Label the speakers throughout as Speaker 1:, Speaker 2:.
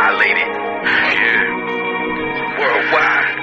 Speaker 1: violated. Yeah. Worldwide.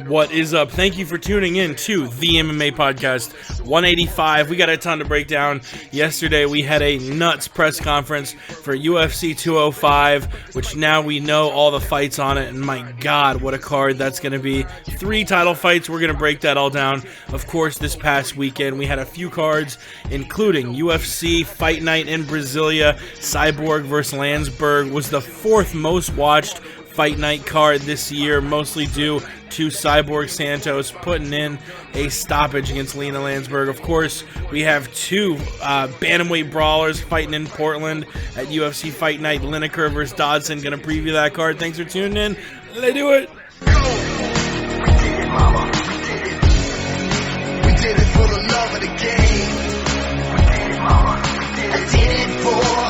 Speaker 2: What is up? Thank you for tuning in to the MMA Podcast 185. We got a ton to break down. Yesterday we had a nuts press conference for UFC 205, which now we know all the fights on it, and my God, what a card that's going to be. 3 title fights. We're going to break that all down. Of course, this past weekend we had a few cards, including UFC Fight Night in Brasilia. Cyborg versus Lansberg was the 4th most watched Fight Night card this year, mostly due to Cyborg Santos putting in a stoppage against Lansberg. Of course, we have 2 bantamweight brawlers fighting in Portland at UFC Fight Night. Lineker versus Dodson. Gonna preview that card. Thanks for tuning in. Let's do it.
Speaker 3: We did it for the love of the game. I did it for.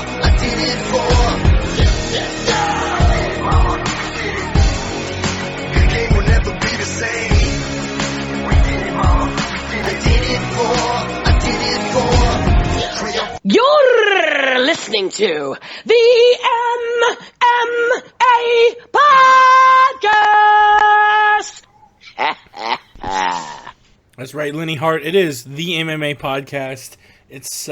Speaker 4: You're listening to the MMA Podcast.
Speaker 2: That's right, Lenny Hart. It is the MMA Podcast. It's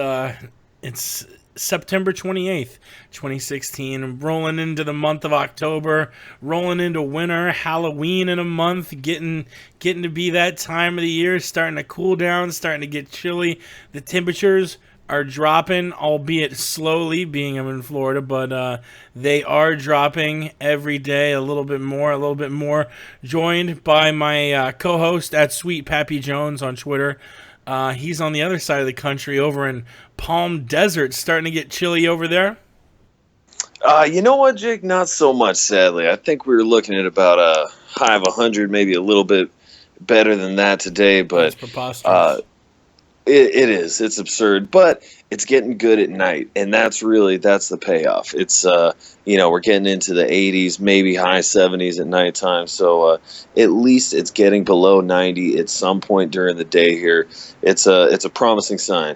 Speaker 2: September 28th, 2016, rolling into the month of October, rolling into winter, Halloween in a month, getting to be that time of the year, starting to cool down, starting to get chilly. The temperatures are dropping, albeit slowly, being I'm in Florida, but they are dropping every day a little bit more. Joined by my co-host at Sweet Pappy Jones on Twitter. He's on the other side of the country over in Palm Desert. Starting to get chilly over there?
Speaker 5: You know what, Jake? Not so much, sadly. I think we were looking at about a high of 100, maybe a little bit better than that today. But
Speaker 2: that's preposterous.
Speaker 5: It is. It's absurd. But it's getting good at night, and that's the payoff. It's, we're getting into the 80s, maybe high 70s at nighttime. So at least it's getting below 90 at some point during the day here. It's a promising sign.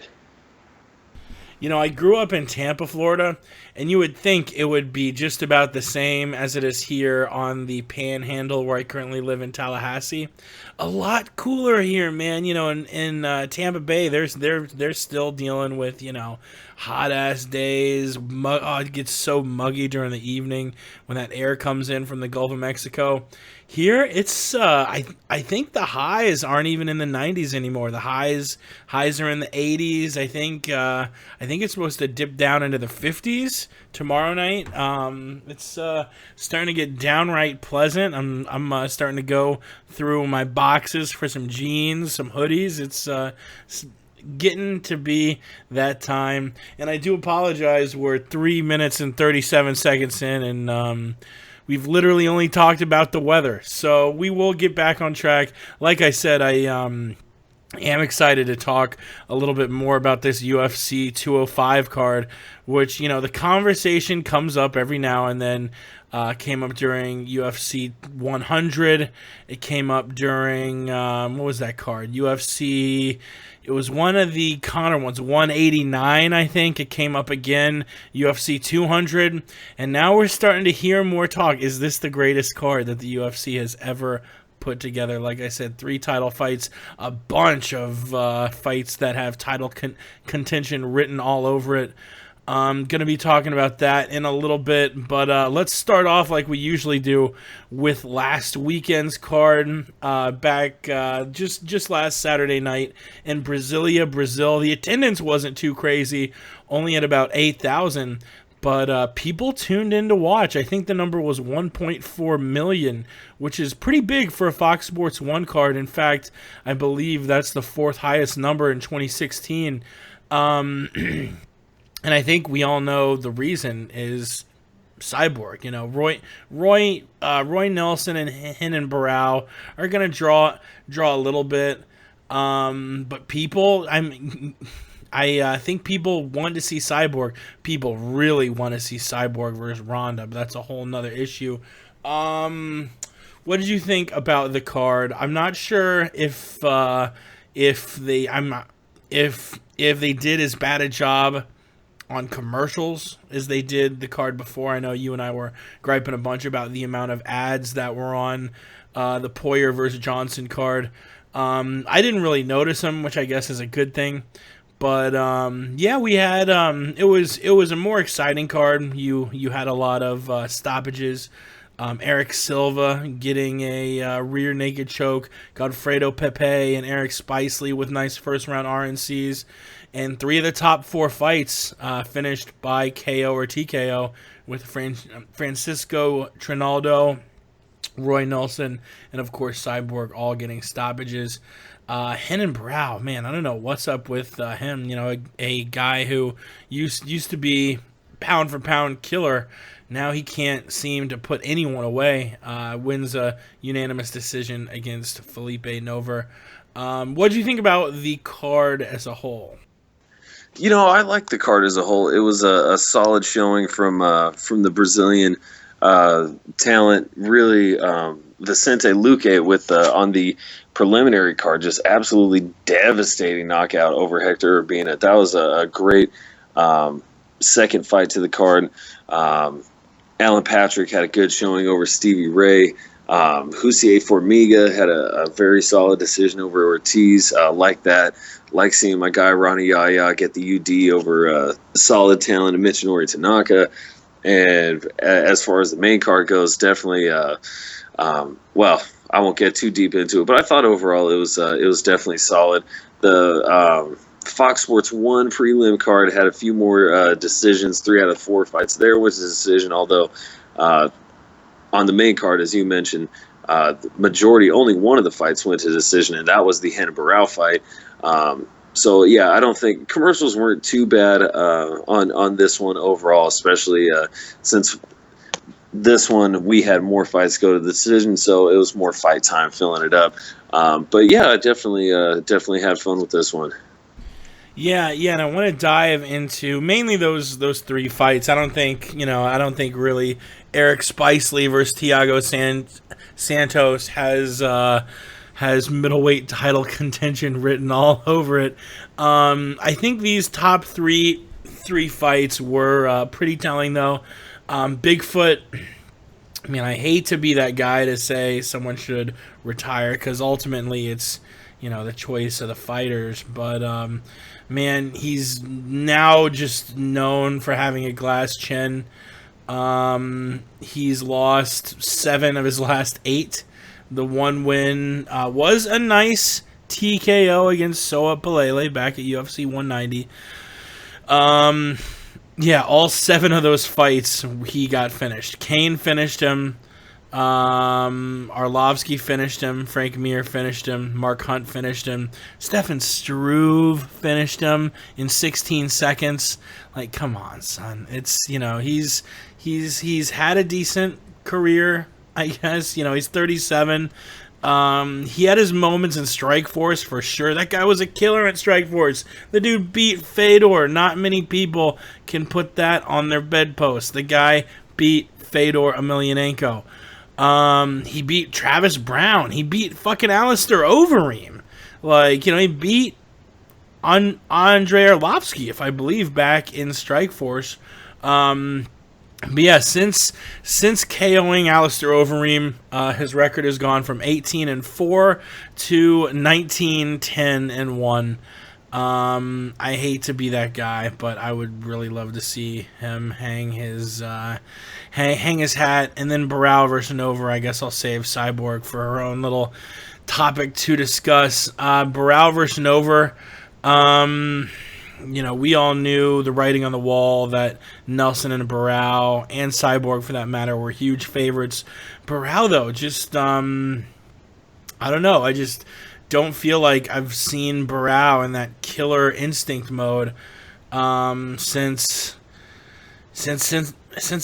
Speaker 2: You know, I grew up in Tampa, Florida, and you would think it would be just about the same as it is here on the Panhandle where I currently live in Tallahassee. A lot cooler here, man. You know, in Tampa Bay, they're still dealing with, hot ass days. It gets so muggy during the evening when that air comes in from the Gulf of Mexico. Here, it's I think the highs aren't even in the 90s anymore. The highs are in the 80s. I think it's supposed to dip down into the 50s tomorrow night. It's starting to get downright pleasant. I'm starting to go through my boxes for some jeans, some hoodies. It's getting to be that time, and I do apologize. We're 3 minutes and 37 seconds in, and we've literally only talked about the weather, so we will get back on track. Like I said, I am excited to talk a little bit more about this UFC 205 card, which, the conversation comes up every now and then. Came up during UFC 100. It came up during, what was that card? It was one of the Conor ones, 189, I think. It came up again, UFC 200. And now we're starting to hear more talk. Is this the greatest card that the UFC has ever put together? Like I said, 3 title fights, a bunch of fights that have title contention written all over it. I'm going to be talking about that in a little bit, but let's start off like we usually do with last weekend's card back just last Saturday night in Brasilia, Brazil. The attendance wasn't too crazy, only at about 8,000, but people tuned in to watch. I think the number was 1.4 million, which is pretty big for a Fox Sports 1 card. In fact, I believe that's the 4th highest number in 2016. And I think we all know the reason is Cyborg. Roy Nelson and Renan Barão are going to draw a little bit. But people, I think people want to see Cyborg. People really want to see Cyborg versus Ronda, but that's a whole nother issue. What did you think about the card? I'm not sure if they did as bad a job on commercials as they did the card before. I know you and I were griping a bunch about the amount of ads that were on the Poirier versus Johnson card. I didn't really notice them, which I guess is a good thing. But yeah, we had it was a more exciting card. You had a lot of stoppages. Eric Silva getting a rear naked choke, Godfredo Pepe and Eric Spicely with nice first round RNCs, and 3 of the top 4 fights finished by KO or TKO, with Francisco Trinaldo, Roy Nelson, and of course Cyborg all getting stoppages. Renan Barão, man, I don't know what's up with him. You know, a guy who used to be pound for pound killer. Now he can't seem to put anyone away. Wins a unanimous decision against Felipe Nover. What do you think about the card as a whole?
Speaker 5: You know, I like the card as a whole. It was a solid showing from the Brazilian talent. Really, Vicente Luque with on the preliminary card, just absolutely devastating knockout over Hector Urbina. That was a great second fight to the card. Alan Patrick had a good showing over Stevie Ray. Hussier Formiga had a very solid decision over Ortiz. Like that. Like seeing my guy Ronnie Yaya get the UD over solid talent Michinori Tanaka. And as far as the main card goes, definitely, well, I won't get too deep into it, but I thought overall it was definitely solid. The Fox Sports 1 prelim card had a few more decisions. 3 out of 4 fights there was a decision, although on the main card, as you mentioned, the majority, only one of the fights went to decision, and that was the Renan Barão fight. So, yeah, I don't think commercials weren't too bad on this one overall, especially since this one we had more fights go to the decision, so it was more fight time filling it up. But, yeah, I definitely had fun with this one.
Speaker 2: Yeah, and I want to dive into mainly those 3 fights. I don't think really Eric Spicely versus Thiago Santos has middleweight title contention written all over it. I think these top three fights were pretty telling, though. Bigfoot, I mean, I hate to be that guy to say someone should retire, because ultimately it's, the choice of the fighters. But, man, he's now just known for having a glass chin. He's lost 7 of his last 8. The one win was a nice TKO against Soa Palele back at UFC 190. Yeah, all 7 of those fights he got finished. Kane finished him. Arlovsky finished him. Frank Mir finished him. Mark Hunt finished him. Stefan Struve finished him in 16 seconds. Like, come on, son. It's, he's had a decent career, I guess. He's 37. He had his moments in Strikeforce for sure. That guy was a killer at Strikeforce. The dude beat Fedor. Not many people can put that on their bedpost. The guy beat Fedor Emelianenko. He beat Travis Brown. He beat fucking Alistair Overeem. He beat Andrei Arlovsky, if I believe, back in Strikeforce. But yeah, since KOing Alistair Overeem, his record has gone from 18-4 to 19-10-1. I hate to be that guy, but I would really love to see him hang his hat. And then Barão versus Nover, I guess I'll save Cyborg for her own little topic to discuss. Barão versus Nover, we all knew the writing on the wall that Nelson and Barão, and Cyborg for that matter, were huge favorites. Barão, though, just, I don't know. I just don't feel like I've seen Barão in that killer instinct mode since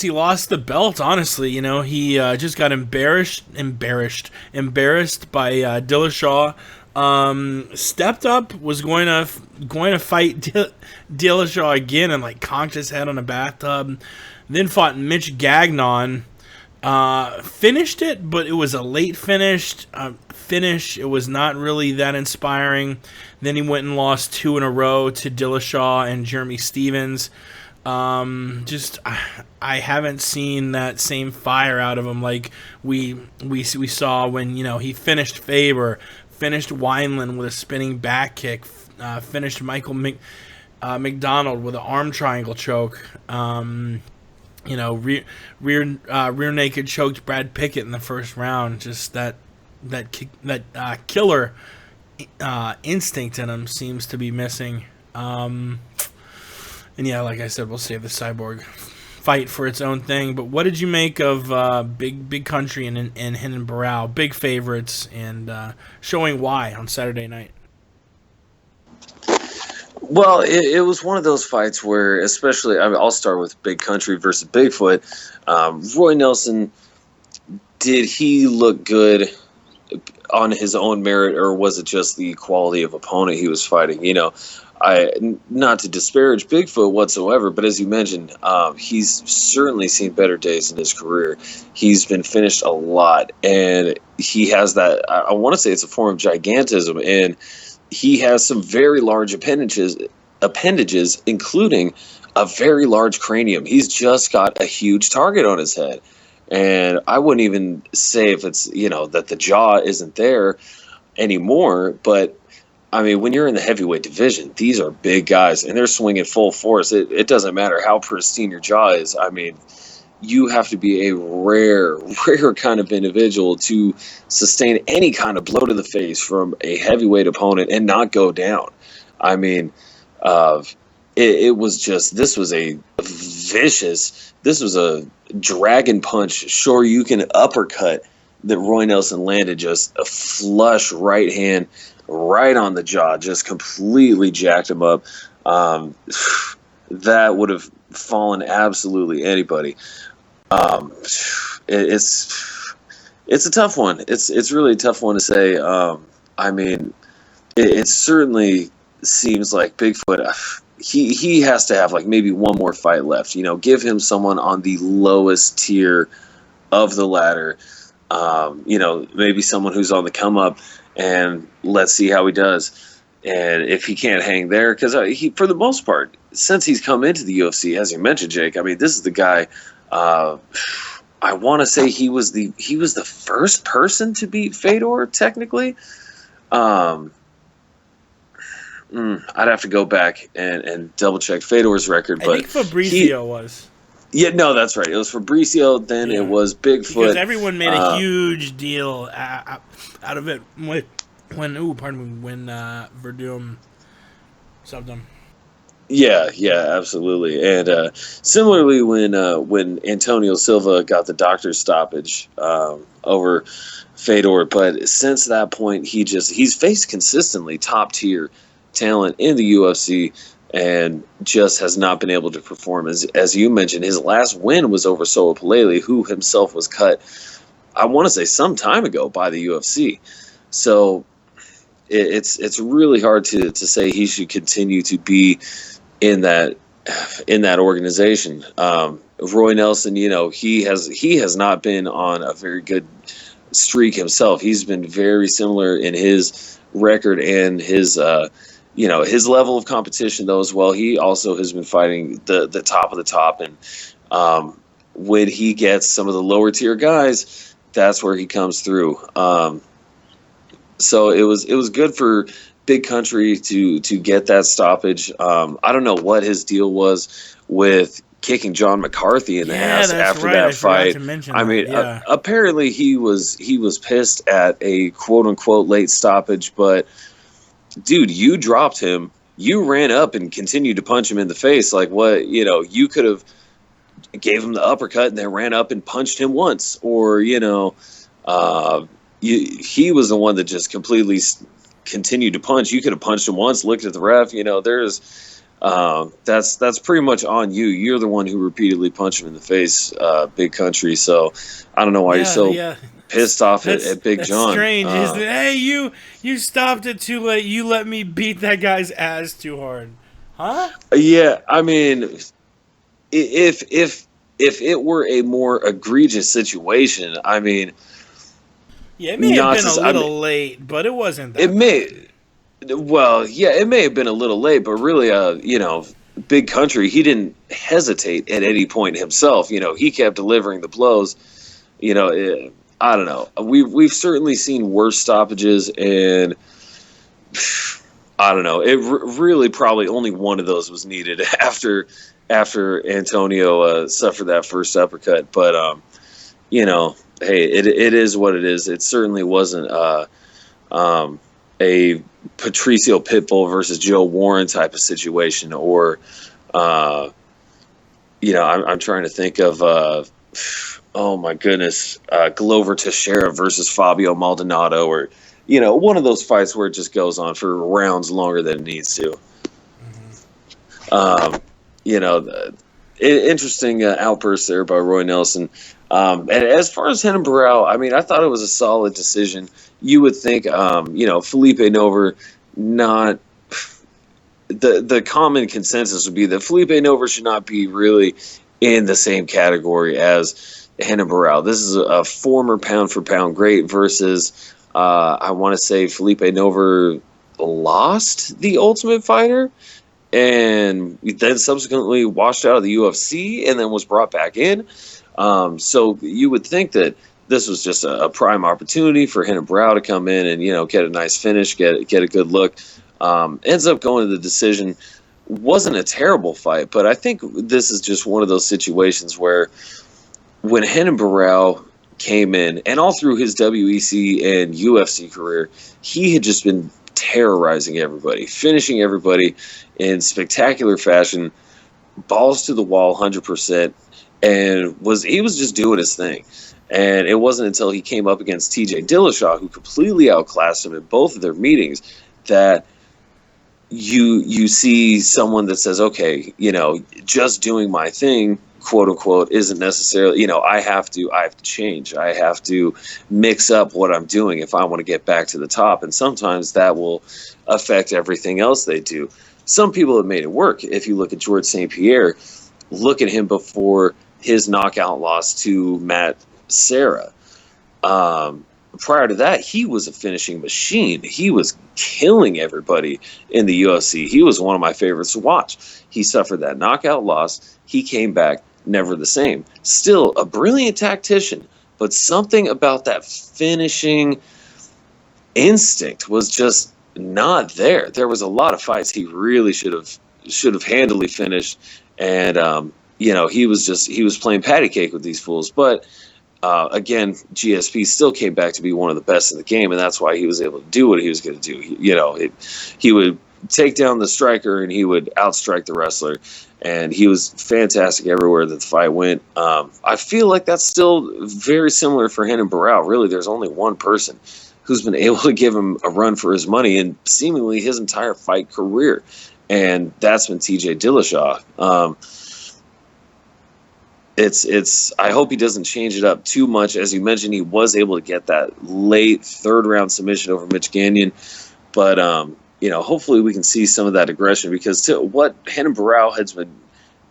Speaker 2: he lost the belt. Honestly, he just got embarrassed by Dillashaw. Stepped up, was going to fight Dillashaw again, and conked his head on a bathtub. Then fought Mitch Gagnon. Finished it, but it was a late finish. It was not really that inspiring. Then he went and lost 2 in a row to Dillashaw and Jeremy Stevens. Just I haven't seen that same fire out of him like we saw when he finished Faber, finished Wineland with a spinning back kick, finished Michael McDonald with an arm triangle choke. Rear naked choked Brad Pickett in the first round. Just that killer instinct in him seems to be missing. And yeah, like I said, we'll save the Cyborg fight for its own thing. But what did you make of Big Country and Renan Barão, big favorites, and showing why on Saturday night?
Speaker 5: Well, it was one of those fights where, especially, I'll start with Big Country versus Bigfoot. Roy Nelson, did he look good on his own merit, or was it just the quality of opponent he was fighting? Not to disparage Bigfoot whatsoever, but as you mentioned, he's certainly seen better days in his career. He's been finished a lot, and he has that, I want to say it's a form of gigantism, and he has some very large appendages, including a very large cranium. He's just got a huge target on his head. And I wouldn't even say if it's, that the jaw isn't there anymore, but I mean, when you're in the heavyweight division, these are big guys, and they're swinging full force. It doesn't matter how pristine your jaw is. I mean, you have to be a rare kind of individual to sustain any kind of blow to the face from a heavyweight opponent and not go down. I mean, it was just, this was a vicious, this was a dragon punch, sure you can uppercut that Roy Nelson landed, just a flush right hand right on the jaw, just completely jacked him up. That would have fallen absolutely anybody. It's a tough one. It's really a tough one to say. I mean, it certainly seems like Bigfoot, he has to have like maybe one more fight left. Give him someone on the lowest tier of the ladder. Maybe someone who's on the come up, and let's see how he does. And if he can't hang there, because he, for the most part, since he's come into the UFC, as you mentioned, Jake, I mean, this is the guy. I want to say he was the first person to beat Fedor, technically. I'd have to go back and double check Fedor's record, but
Speaker 2: I think Fabrizio was.
Speaker 5: Yeah, no, that's right. It was Fabrizio, then it was Bigfoot.
Speaker 2: Because everyone made a huge deal out of it when Verdum subbed him.
Speaker 5: Yeah, absolutely. And similarly, when Antonio Silva got the doctor's stoppage over Fedor, but since that point, he's faced consistently top tier talent in the UFC, and just has not been able to perform. As you mentioned, his last win was over Soa Palele, who himself was cut, I want to say, some time ago by the UFC. So it's really hard to say he should continue to be in that organization. Roy Nelson, he has not been on a very good streak himself. He's been very similar in his record and his his level of competition, though, as well. He also has been fighting the top of the top, and when he gets some of the lower tier guys, that's where he comes through. So it was good for Big Country to get that stoppage. I don't know what his deal was with kicking John McCarthy in the ass after that fight. I mean, apparently he was pissed at a quote unquote late stoppage, but dude, you dropped him. You ran up and continued to punch him in the face. Like, what, you could have gave him the uppercut and then ran up and punched him once. Or, he was the one that just completely continued to punch. You could have punched him once, looked at the ref. That's pretty much on you. You're the one who repeatedly punched him in the face, Big Country. So I don't know why you're so pissed off at Big John.
Speaker 2: Strange, isn't it? Hey, you stopped it too late. You let me beat that guy's ass too hard, huh?
Speaker 5: Yeah, I mean, if it were a more egregious situation, I mean,
Speaker 2: it may have been a little late, but it wasn't. It
Speaker 5: may have been a little late, but really, big country, he didn't hesitate at any point himself. He kept delivering the blows. I don't know. We've certainly seen worse stoppages, and I don't know. It really probably only one of those was needed after Antonio suffered that first uppercut. But hey, it is what it is. It certainly wasn't a Patricio Pitbull versus Joe Warren type of situation, or I'm trying to think of oh my goodness, Glover Teixeira versus Fabio Maldonado, or one of those fights where it just goes on for rounds longer than it needs to. Interesting outburst there by Roy Nelson. And as far as Renan Barão, I thought it was a solid decision. You would think, Felipe Nover, not the common consensus would be that Felipe Nover should not be really in the same category as Renan Barão. This is a former pound for pound great versus, I want to say Felipe Nover lost the Ultimate Fighter and then subsequently washed out of the UFC and then was brought back in. So you would think that this was just a prime opportunity for Renan Barão to come in and, get a nice finish, get a good look. Ends up going to the decision. Wasn't a terrible fight, but I think this is just one of those situations where when Renan Barão came in, and all through his WEC and UFC career, he had just been terrorizing everybody, finishing everybody in spectacular fashion, balls to the wall, 100%, and he was just doing his thing. And it wasn't until he came up against TJ Dillashaw, who completely outclassed him in both of their meetings, that you see someone that says, okay, just doing my thing, quote unquote, isn't necessarily, I have to change. I have to mix up what I'm doing if I want to get back to the top. And sometimes that will affect everything else they do. Some people have made it work. If you look at George St. Pierre, look at him before his knockout loss to Matt Serra. Prior to that, he was a finishing machine. He was killing everybody in the UFC. He was one of my favorites to watch. He suffered that knockout loss. He came back, never the same. Still a brilliant tactician, but something about that finishing instinct was just not there. There was a lot of fights he really should have handily finished, and he was playing patty cake with these fools. But again, GSP still came back to be one of the best in the game, and that's why he was able to do what he was going to do. He would take down the striker, and he would outstrike the wrestler, and he was fantastic everywhere that the fight went. I feel like that's still very similar for Renan Barão. Really, there's only one person who's been able to give him a run for his money in seemingly his entire fight career, and that's been TJ Dillashaw. I hope he doesn't change it up too much. As you mentioned, he was able to get that late third round submission over Mitch Gagnon, but hopefully we can see some of that aggression, because what Renan Barão has been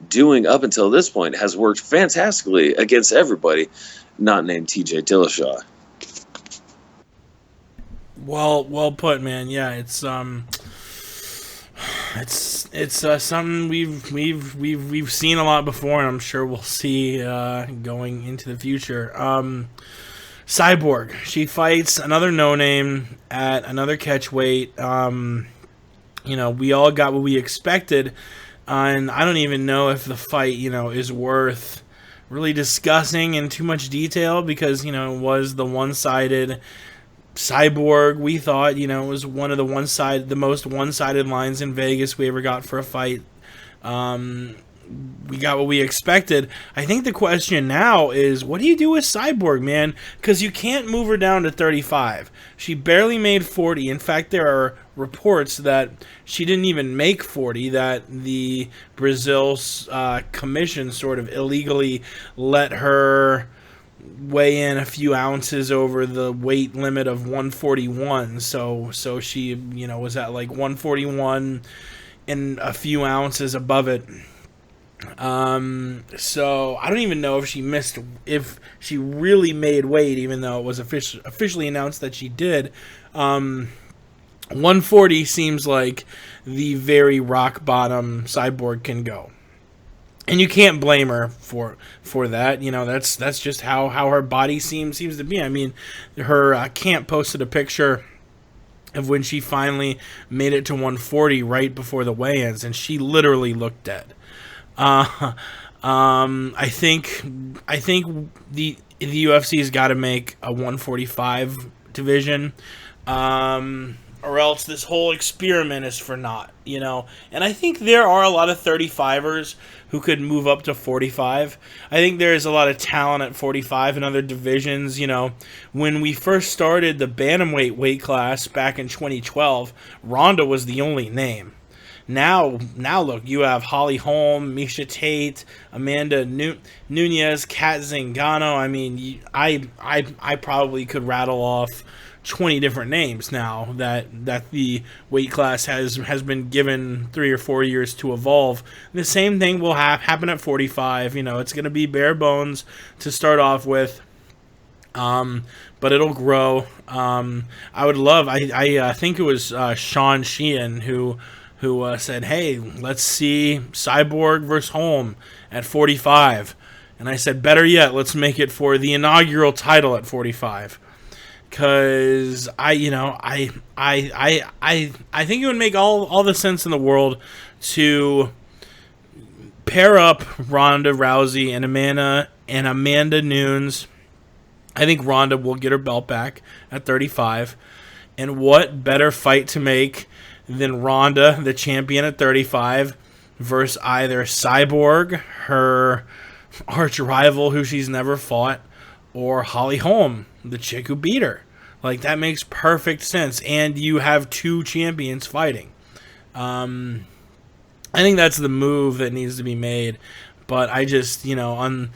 Speaker 5: doing up until this point has worked fantastically against everybody not named TJ Dillashaw.
Speaker 2: Well put, man. Yeah, it's something we've seen a lot before, and I'm sure we'll see going into the future. Cyborg, she fights another no-name at another catchweight. We all got what we expected, and I don't even know if the fight, is worth really discussing in too much detail, because, it was the one-sided Cyborg. We thought, it was one of the most one-sided lines in Vegas we ever got for a fight. We got what we expected. I think the question now is, what do you do with Cyborg, man? Because you can't move her down to 35. She barely made 40. In fact, there are reports that she didn't even make 40, that the Brazil commission sort of illegally let her weigh in a few ounces over the weight limit of 141. So she, was at like 141 and a few ounces above it. So I don't even know if she really made weight, even though it was officially announced that she did. 140 seems like the very rock bottom Cyborg can go. And you can't blame her for that. That's just how her body seems to be. I mean, her camp posted a picture of when she finally made it to 140 right before the weigh-ins, and she literally looked dead. I think the UFC's got to make a 145 division, or else this whole experiment is for naught. And I think there are a lot of 35ers who could move up to 45. I think there's a lot of talent at 45 in other divisions. When we first started the bantamweight weight class back in 2012, Ronda was the only name. Now look, you have Holly Holm, Misha Tate, Amanda Nunez, Kat Zingano. I mean, I probably could rattle off 20 different names now that the weight class has been given 3 or 4 years to evolve. The same thing will happen at 45. It's going to be bare bones to start off with, but it'll grow. I would love. I think it was Sean Sheehan who said, "Hey, let's see Cyborg versus Holm at 45," and I said, "Better yet, let's make it for the inaugural title at 45." Because I think it would make all the sense in the world to pair up Ronda Rousey and Amanda Nunes. I think Ronda will get her belt back at 35. And what better fight to make than Ronda, the champion at 35, versus either Cyborg, her arch rival who she's never fought, or Holly Holm, the chick who beat her. Like, that makes perfect sense. And you have two champions fighting. I think that's the move that needs to be made. But I just, unless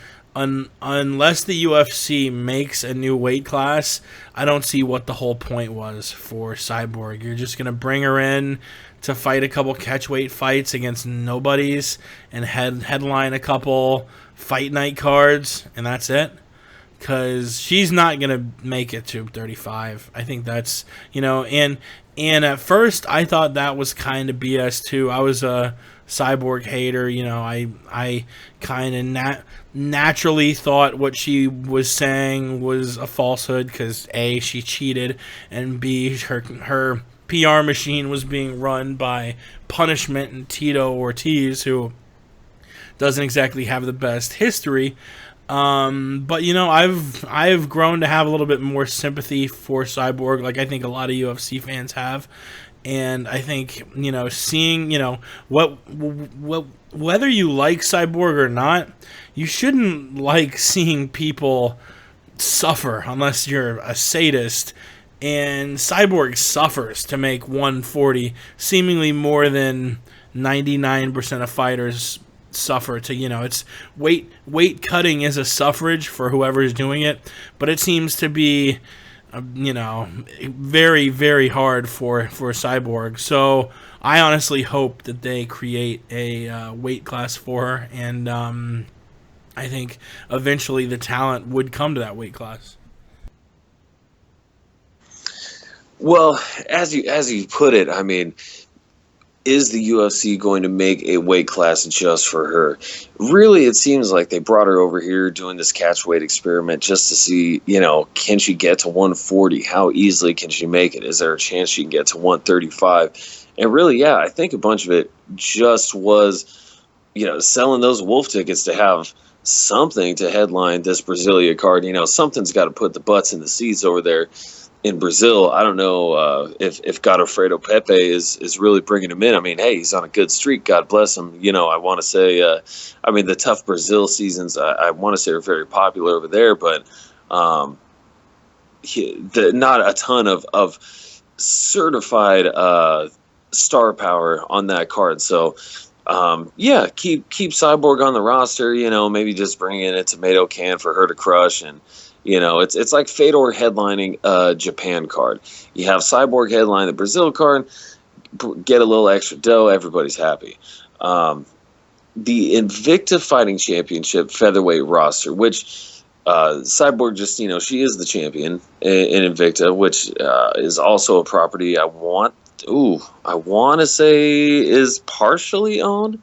Speaker 2: the UFC makes a new weight class, I don't see what the whole point was for Cyborg. You're just going to bring her in to fight a couple catchweight fights against nobodies and headline a couple fight night cards, and that's it. Because she's not going to make it to 35. I think that's, and at first I thought that was kind of BS too. I was a Cyborg hater. I kind of naturally thought what she was saying was a falsehood because A, she cheated, and B, her PR machine was being run by Punishment and Tito Ortiz, who doesn't exactly have the best history. But I've grown to have a little bit more sympathy for Cyborg, like I think a lot of UFC fans have, and I think seeing whether you like Cyborg or not, you shouldn't like seeing people suffer unless you're a sadist. And Cyborg suffers to make 140, seemingly more than 99% of fighters suffer to. It's weight cutting is a suffrage for whoever is doing it, but it seems to be very, very hard for Cyborg. So I honestly hope that they create a weight class for her, and I think eventually the talent would come to that weight class.
Speaker 5: Well, as you put it, I mean, is the UFC going to make a weight class just for her? Really, it seems like they brought her over here doing this catch weight experiment just to see, can she get to 140? How easily can she make it? Is there a chance she can get to 135? And really, yeah, I think a bunch of it just was, selling those wolf tickets to have something to headline this Brasilia card. Something's got to put the butts in the seats over there in Brazil. I don't know if Godofredo Pepe is really bringing him in. I mean, hey, he's on a good streak. God bless him. I want to say, the tough Brazil seasons, I want to say are very popular over there, but not a ton of certified star power on that card. So, keep Cyborg on the roster. Maybe just bring in a tomato can for her to crush. And it's like Fedor headlining a Japan card. You have Cyborg headline the Brazil card, get a little extra dough, everybody's happy. The Invicta Fighting Championship featherweight roster, which Cyborg just, she is the champion in Invicta, which is also a property I want I want to say is partially owned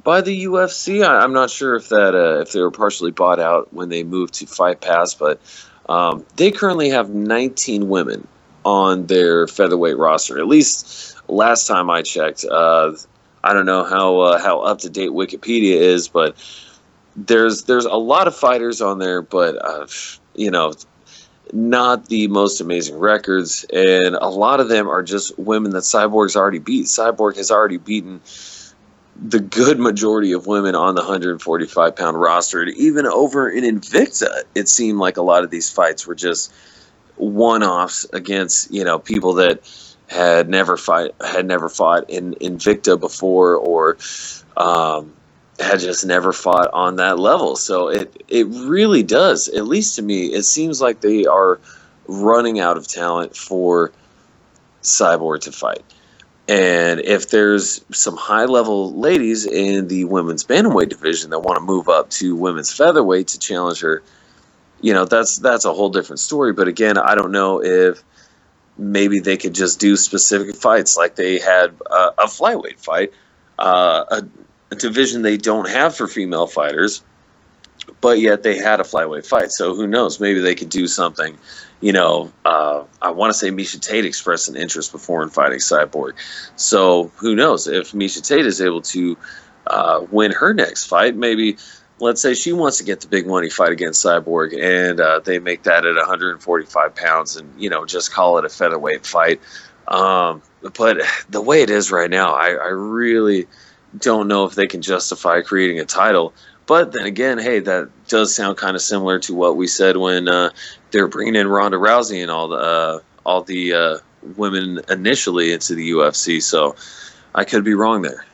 Speaker 5: by the UFC. I'm not sure if if they were partially bought out when they moved to Fight Pass, but they currently have 19 women on their featherweight roster. At least last time I checked. I don't know how up to date Wikipedia is, but there's a lot of fighters on there, but not the most amazing records, and a lot of them are just women that Cyborg's already beat. Cyborg has already beaten the good majority of women on the 145-pound roster. And even over in Invicta, it seemed like a lot of these fights were just one-offs against people that had never fought in Invicta before, or had just never fought on that level. So it really does, at least to me, it seems like they are running out of talent for Cyborg to fight. And if there's some high-level ladies in the women's bantamweight division that want to move up to women's featherweight to challenge her, that's a whole different story. But again, I don't know if maybe they could just do specific fights like they had a flyweight fight, a division they don't have for female fighters, but yet they had a flyweight fight. So who knows? Maybe they could do something. I want to say Miesha Tate expressed an interest before in fighting Cyborg. So who knows if Miesha Tate is able to win her next fight? Maybe, let's say she wants to get the big money fight against Cyborg, and they make that at 145 pounds and, just call it a featherweight fight. But the way it is right now, I really don't know if they can justify creating a title. But then again, hey, that does sound kind of similar to what we said when they were bringing in Ronda Rousey and all the women initially into the UFC. So I could be wrong there.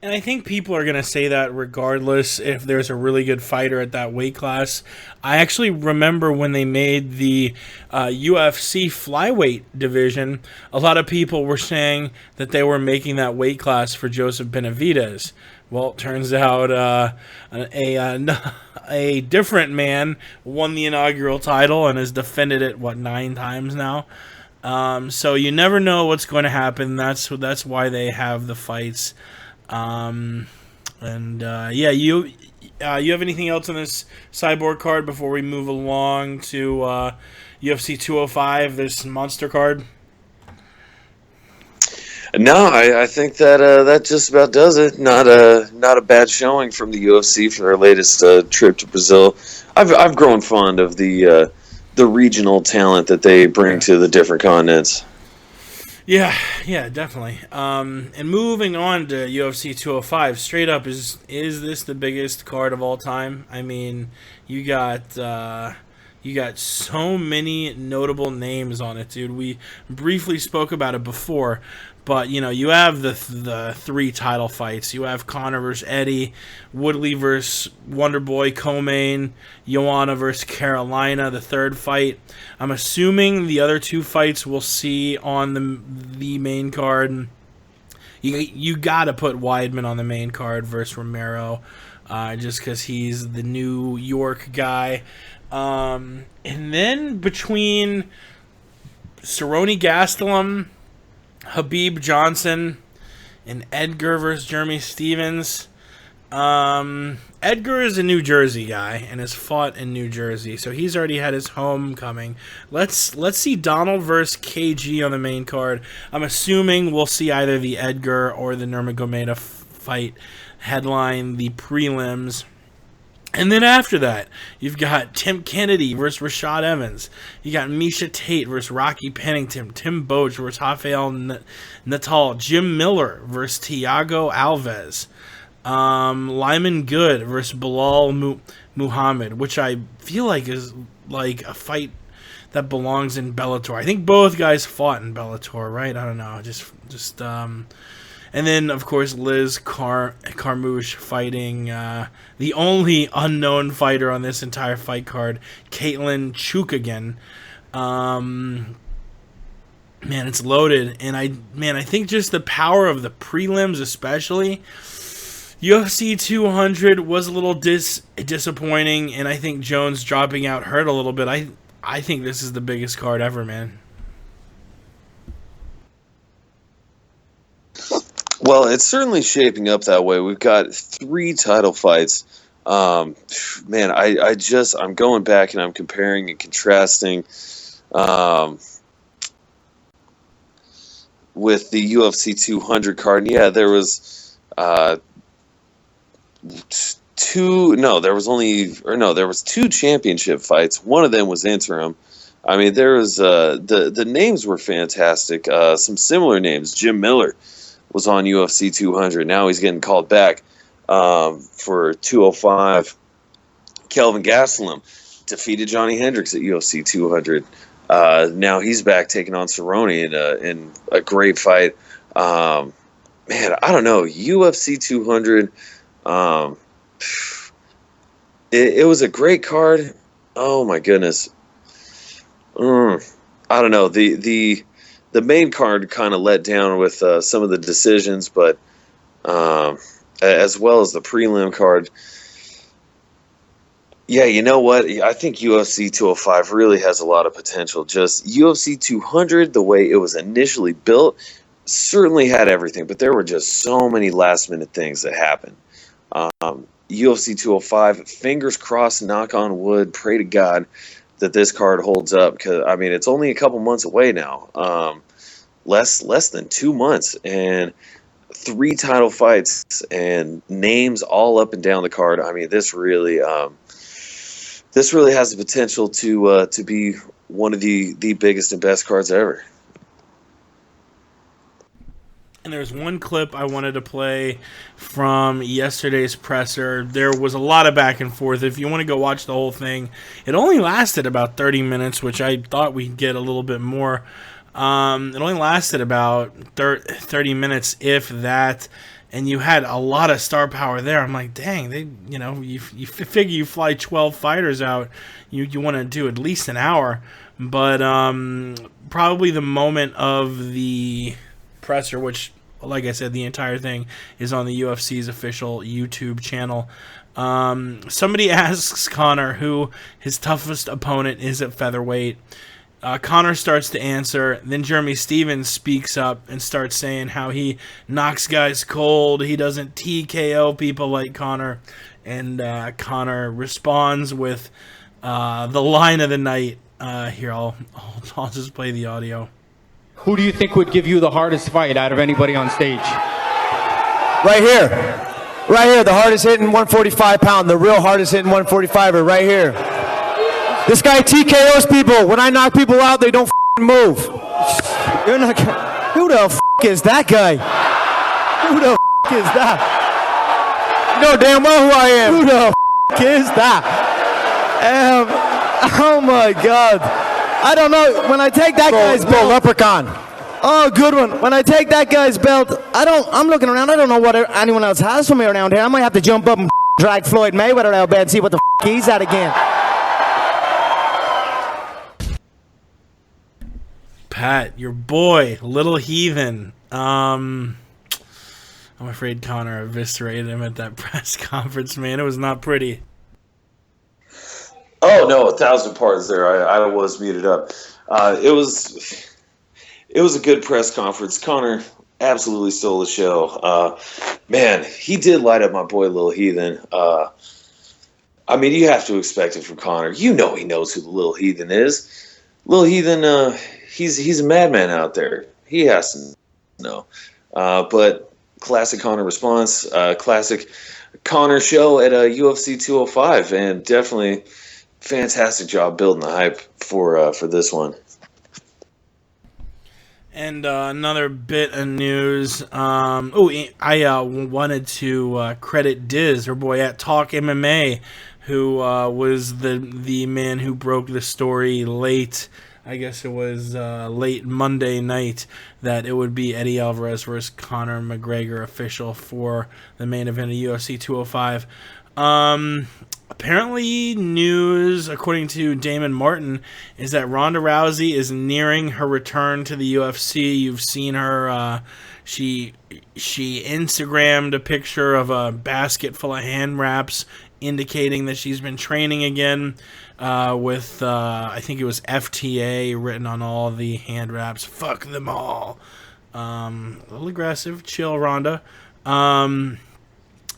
Speaker 2: And I think people are going to say that regardless if there's a really good fighter at that weight class. I actually remember when they made the UFC flyweight division, a lot of people were saying that they were making that weight class for Joseph Benavidez. Well, it turns out a different man won the inaugural title and has defended it, 9 times now? So you never know what's going to happen. That's why they have the fights. You have anything else on this Cyborg card before we move along to UFC 205? This monster card.
Speaker 5: No, I think that just about does it. Not a bad showing from the UFC for their latest trip to Brazil. I've grown fond of the regional talent that they bring to the different continents.
Speaker 2: Yeah, definitely. And moving on to UFC 205, straight up, is this the biggest card of all time? I mean, you got so many notable names on it, dude. We briefly spoke about it before, but you have the 3 title fights. You have Conor versus Eddie, Woodley versus Wonderboy Co-Main, Joanna versus Carolina, the 3rd fight. I'm assuming the other 2 fights we'll see on the main card. You gotta put Weidman on the main card versus Romero, just because he's the New York guy. And then between Cerrone Gastelum, Habib Johnson, and Edgar versus Jeremy Stevens. Edgar is a New Jersey guy and has fought in New Jersey, so he's already had his homecoming. Let's see Donald versus KG on the main card. I'm assuming we'll see either the Edgar or the Nurmagomedov fight headline the prelims. And then after that, you've got Tim Kennedy versus Rashad Evans. You got Miesha Tate versus Rocky Pennington. Tim Boetsch versus Rafael Natal. Jim Miller versus Thiago Alves. Lyman Good versus Bilal Muhammad, which I feel like is like a fight that belongs in Bellator. I think both guys fought in Bellator, right? I don't know. And then, of course, Liz Carmouche fighting the only unknown fighter on this entire fight card, Caitlin Chukagian. Man, it's loaded. And I think just the power of the prelims especially. UFC 200 was a little disappointing, and I think Jones dropping out hurt a little bit. I think this is the biggest card ever, man.
Speaker 5: Well, it's certainly shaping up that way. We've got 3 title fights. Man, I'm going back and I'm comparing and contrasting with the UFC 200 card. Yeah, there was there was 2 championship fights. One of them was interim. I mean, there was the names were fantastic. Some similar names. Jim Miller was on UFC 200. Now he's getting called back for 205. Kelvin Gastelum defeated Johnny Hendricks at UFC 200. Now he's back taking on Cerrone in a great fight. Man, I don't know. UFC 200. It was a great card. Oh my goodness. I don't know. The main card kind of let down with some of the decisions, but as well as the prelim card. Yeah, you know what? I think UFC 205 really has a lot of potential. Just UFC 200, the way it was initially built, certainly had everything, but there were just so many last-minute things that happened. UFC 205, fingers crossed, knock on wood, pray to God that this card holds up, because I mean it's only a couple months away now, less than 2 months, and 3 title fights and names all up and down the card. I mean this really has the potential to be one of the biggest and best cards ever.
Speaker 2: And there's one clip I wanted to play from yesterday's presser. There was a lot of back and forth. If you want to go watch the whole thing, it only lasted about 30 minutes, which I thought we'd get a little bit more. It only lasted about 30 minutes, if that. And you had a lot of star power there. I'm like, dang, you figure you fly 12 fighters out, you want to do at least an hour. But probably the moment of the presser, which, like I said, the entire thing is on the UFC's official YouTube channel. Somebody asks Conor who his toughest opponent is at featherweight. Conor starts to answer. Then Jeremy Stevens speaks up and starts saying how he knocks guys cold. He doesn't TKO people like Conor. And Conor responds with the line of the night. Here, I'll just play the audio.
Speaker 1: Who do you think would give you the hardest fight out of anybody on stage?
Speaker 6: Right here. Right here, the hardest hitting 145 pound, the real hardest hitting 145er, right here. This guy TKOs people. When I knock people out, they don't move. You're not. Who the is that guy? Who the is that? You know damn well who I am. Who the is that? Oh my God. I don't know. When I take that guy's belt, leprechaun. Oh, good one. When I take that guy's belt, I'm looking around. I don't know what anyone else has for me around here. I might have to jump up and drag Floyd Mayweather out bed and see what the he's at again.
Speaker 2: Pat, your boy, Little Heathen. I'm afraid Conor eviscerated him at that press conference, man. It was not pretty.
Speaker 5: Oh no, 1,000 parts there. I was muted up. It was a good press conference. Conor absolutely stole the show. Man, he did light up my boy Lil Heathen. I mean, you have to expect it from Conor. You know he knows who the Lil Heathen is. Lil Heathen, he's a madman out there. He has to know. But classic Conor response, classic Conor show at UFC 205, and definitely fantastic job building the hype for this one.
Speaker 2: And another bit of news. I wanted to credit Diz, her boy at Talk MMA, who was the man who broke the story late. I guess it was late Monday night that it would be Eddie Alvarez versus Conor McGregor official for the main event of UFC 205. Apparently, news, according to Damon Martin, is that Ronda Rousey is nearing her return to the UFC. You've seen her. She Instagrammed a picture of a basket full of hand wraps, indicating that she's been training again with, I think it was FTA written on all the hand wraps. Fuck them all. A little aggressive. Chill, Ronda.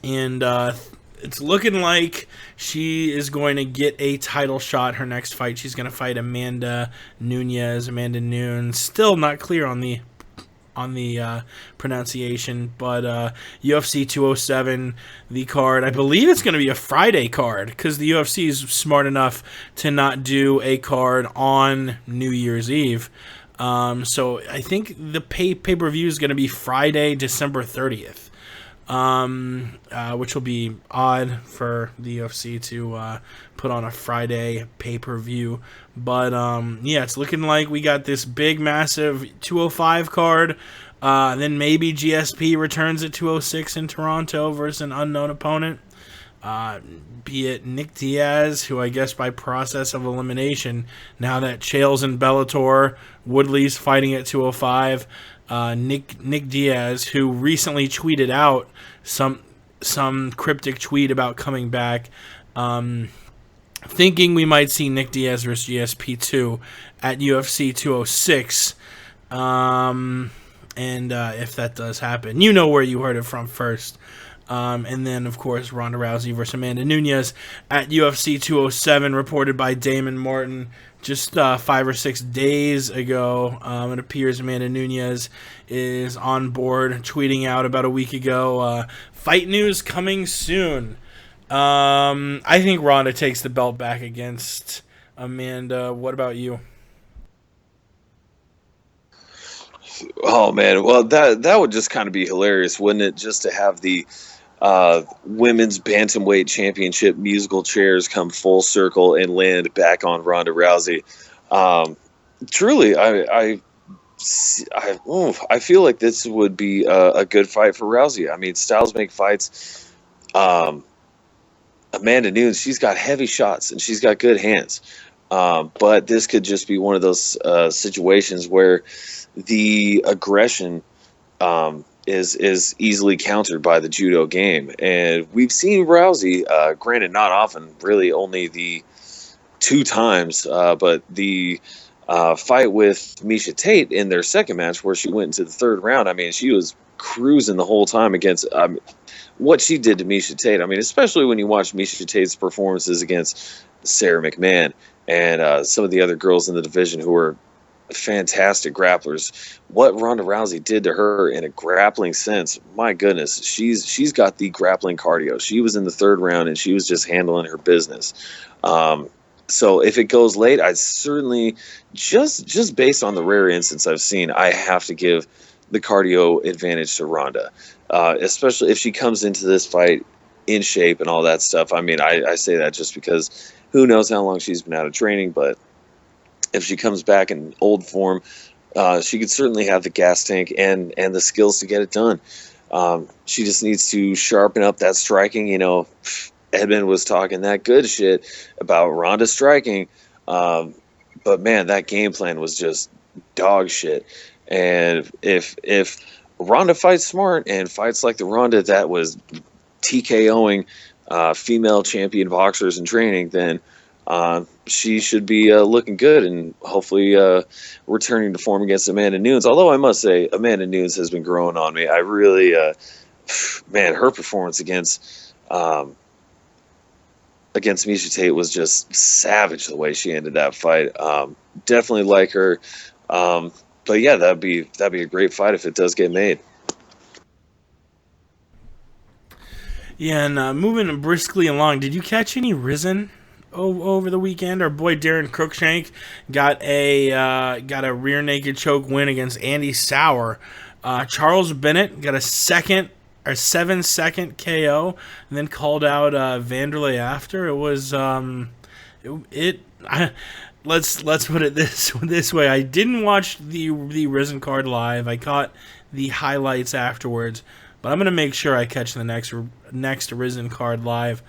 Speaker 2: It's looking like she is going to get a title shot. Her next fight, she's going to fight Amanda Nunes. Still not clear on the pronunciation, but UFC 207, the card. I believe it's going to be a Friday card because the UFC is smart enough to not do a card on New Year's Eve. So I think the pay-per-view is going to be Friday, December 30th. Which will be odd for the UFC to put on a Friday pay-per-view. But it's looking like we got this big, massive 205 card. Then maybe GSP returns at 206 in Toronto versus an unknown opponent. Be it Nick Diaz, who I guess by process of elimination, now that Chael's in Bellator, Woodley's fighting at 205. Nick Diaz, who recently tweeted out some cryptic tweet about coming back, thinking we might see Nick Diaz versus GSP2 at UFC 206. If that does happen, you know where you heard it from first. And then, of course, Ronda Rousey versus Amanda Nunes at UFC 207, reported by Damon Martin just 5 or 6 days ago. It appears Amanda Nunes is on board, tweeting out about a week ago, fight news coming soon. I think Ronda takes the belt back against Amanda. What about you?
Speaker 5: Oh, man. Well, that would just kind of be hilarious, wouldn't it? Just to have the women's bantamweight championship musical chairs come full circle and land back on Ronda Rousey. Truly, I feel like this would be a good fight for Rousey. I mean, styles make fights. Amanda Nunes, she's got heavy shots and she's got good hands. But this could just be one of those situations where the aggression is easily countered by the judo game. And we've seen Rousey, granted not often, really only the 2 times, but the fight with Miesha Tate in their second match where she went into the 3rd round, I mean, she was cruising the whole time against what she did to Miesha Tate. I mean, especially when you watch Miesha Tate's performances against Sarah McMahon and some of the other girls in the division who were fantastic grapplers. What Ronda Rousey did to her in a grappling sense, my goodness, she's got the grappling cardio. She was in the 3rd round and she was just handling her business. So if it goes late, I'd certainly, just based on the rare instance I've seen, I have to give the cardio advantage to Ronda, especially if she comes into this fight in shape and all that stuff. I mean, I say that just because who knows how long she's been out of training, but if she comes back in old form, she could certainly have the gas tank and the skills to get it done. She just needs to sharpen up that striking. You know, Edmund was talking that good shit about Ronda striking, but man, that game plan was just dog shit. And if Ronda fights smart and fights like the Ronda that was TKOing female champion boxers in training, then she should be looking good and hopefully returning to form against Amanda Nunes. Although I must say, Amanda Nunes has been growing on me. I really, man, her performance against Miesha Tate was just savage the way she ended that fight. Definitely like her. But yeah, that'd be a great fight if it does get made.
Speaker 2: Yeah, and moving briskly along, did you catch any Risen over the weekend? Our boy Darren Cruikshank got a rear naked choke win against Andy Sauer. Charles Bennett got a 7-second KO and then called out Vanderlei after. It was let's put it this way. I didn't watch the Risen card live. I caught the highlights afterwards, but I'm gonna make sure I catch the next Risen card live.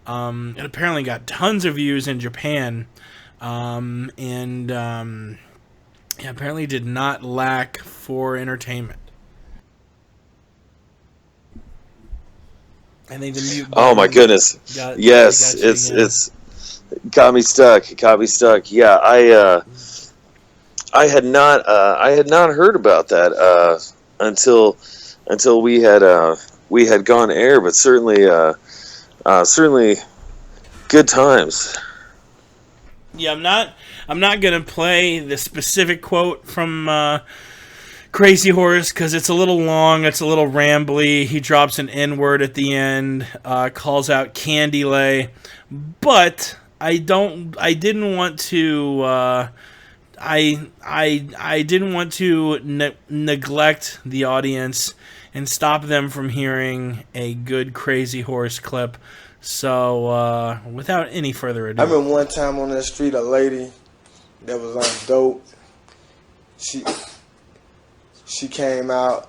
Speaker 2: It apparently got tons of views in Japan, and apparently did not lack for entertainment. I think the mute button.
Speaker 5: Oh my goodness! Yes, it's got me stuck. Yeah, I had not heard about that until we had gone air, but certainly good times.
Speaker 2: Yeah, I'm not gonna play the specific quote from Krazy Horse because it's a little long, it's a little rambly. He drops an N-word at the end, calls out Candy Lay, but I didn't want to neglect the audience and stop them from hearing a good Krazy Horse clip. So without any further ado,
Speaker 7: I remember one time on that street, a lady that was on dope. She came out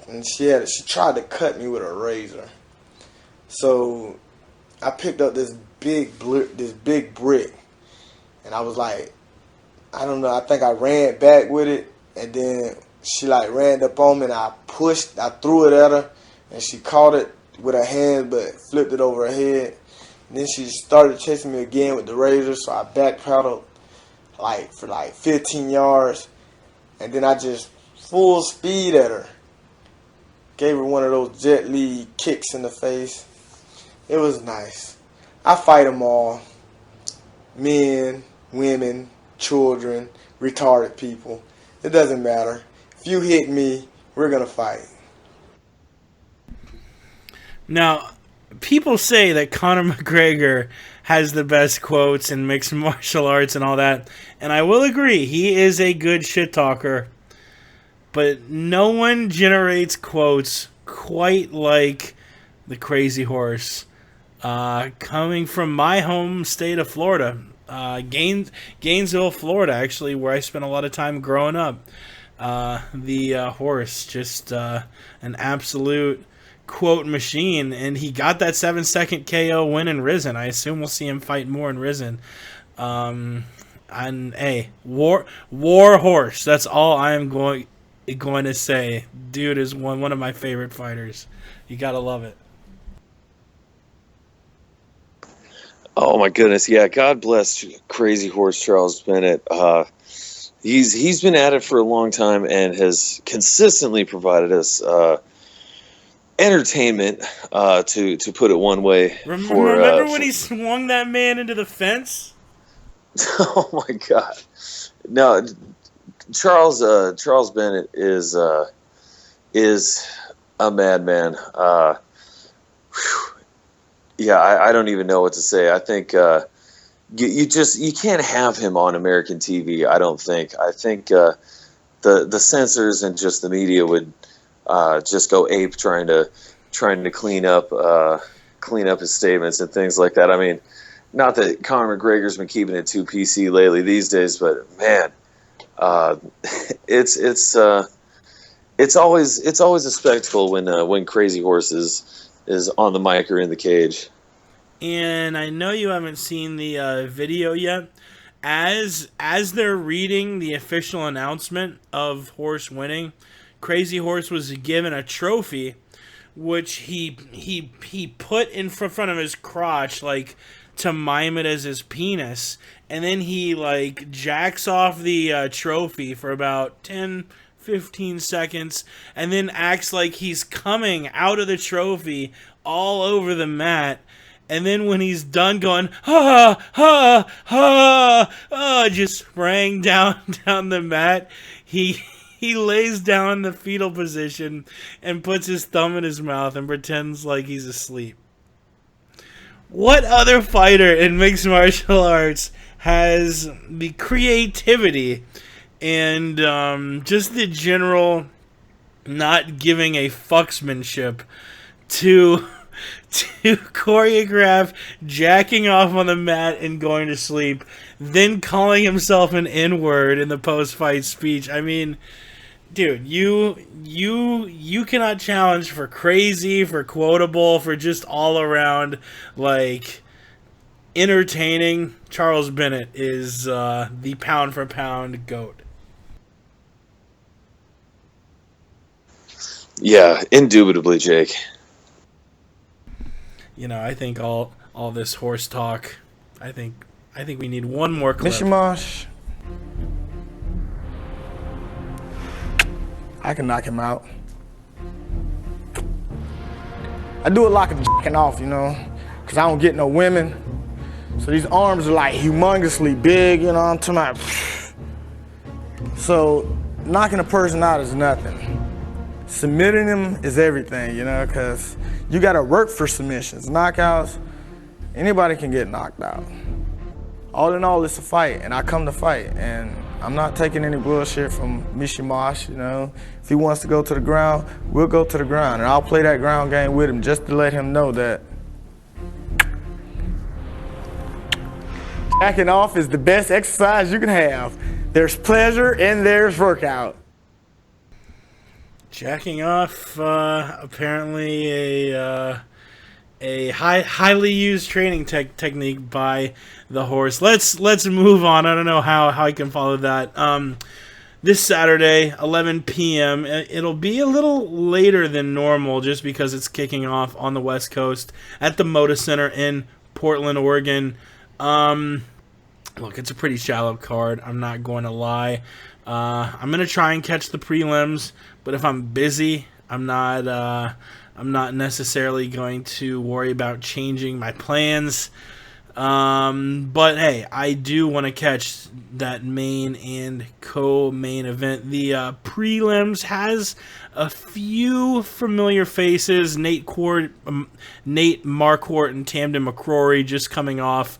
Speaker 7: and she tried to cut me with a razor. So I picked up this big brick, and I was like, I don't know, I think I ran back with it, and then she like ran up on me, and I threw it at her, and she caught it with her hand but flipped it over her head. And then she started chasing me again with the razor, so I backpedaled for 15 yards, and then I just full speed at her. Gave her one of those Jet Li kicks in the face. It was nice. I fight them all. Men, women, children, retarded people. It doesn't matter. If you hit me, we're going to fight.
Speaker 2: now people say that Conor McGregor has the best quotes in mixed martial arts and all that, and I will agree, he is a good shit talker. But no one generates quotes quite like the Krazy Horse. Coming from my home state of Florida, Gainesville, Florida, actually, where I spent a lot of time growing up. The Horse, just an absolute quote machine, and he got that 7-second KO win in Risen. I assume we'll see him fight more in Risen. And hey, War Horse. That's all I am going to say. Dude is one of my favorite fighters. You gotta love it.
Speaker 5: Oh my goodness, yeah. God bless Krazy Horse Charles Bennett. He's been at it for a long time and has consistently provided us entertainment, to put it one way.
Speaker 2: Remember when he swung that man into the fence?
Speaker 5: Oh my God! No, Charles Bennett is a madman. Yeah, I don't even know what to say. I think you can't have him on American TV. I don't think. I think the censors and just the media would just go ape trying to clean up his statements and things like that. I mean, not that Conor McGregor's been keeping it too PC lately these days, but man, it's always a spectacle when Krazy Horse is on the mic or in the cage.
Speaker 2: And I know you haven't seen the video yet. As they're reading the official announcement of Horse winning, Krazy Horse was given a trophy, which he put in front of his crotch, like to mime it as his penis, and then he like jacks off the trophy for about 10-15 seconds, and then acts like he's coming out of the trophy all over the mat. And then when he's done going, just spraying down the mat, he lays down in the fetal position and puts his thumb in his mouth and pretends like he's asleep. What other fighter in mixed martial arts has the creativity and just the general not giving a fucksmanship to choreograph jacking off on the mat and going to sleep, then calling himself an N-word in the post-fight speech? I mean, dude, you cannot challenge for crazy, for quotable, for just all around like entertaining. Charles Bennett is the pound for pound GOAT.
Speaker 5: Yeah, indubitably, Jake.
Speaker 2: You know, I think all this horse talk, I think we need one more clip.
Speaker 6: Mishmash.
Speaker 7: I can knock him out. I do a lot of jacking off, you know, because I don't get no women. So these arms are like humongously big, you know what I'm talking about? So knocking a person out is nothing. Submitting them is everything, you know, because you got to work for submissions. Knockouts, anybody can get knocked out. All in all, it's a fight, and I come to fight, and I'm not taking any bullshit from Mishimash, you know. If he wants to go to the ground, we'll go to the ground, and I'll play that ground game with him just to let him know that jacking off is the best exercise you can have. There's pleasure and there's workout.
Speaker 2: Jacking off, apparently a highly used training technique by the horse. Let's move on. I don't know how I can follow that. This Saturday, 11 p.m. It'll be a little later than normal just because it's kicking off on the West Coast at the Moda Center in Portland, Oregon. Look, it's a pretty shallow card. I'm not going to lie. I'm gonna try and catch the prelims, but if I'm busy, I'm not necessarily going to worry about changing my plans. But hey, I do want to catch that main and co-main event. The prelims has a few familiar faces: Nate Marquardt, and Tamden McCrory, just coming off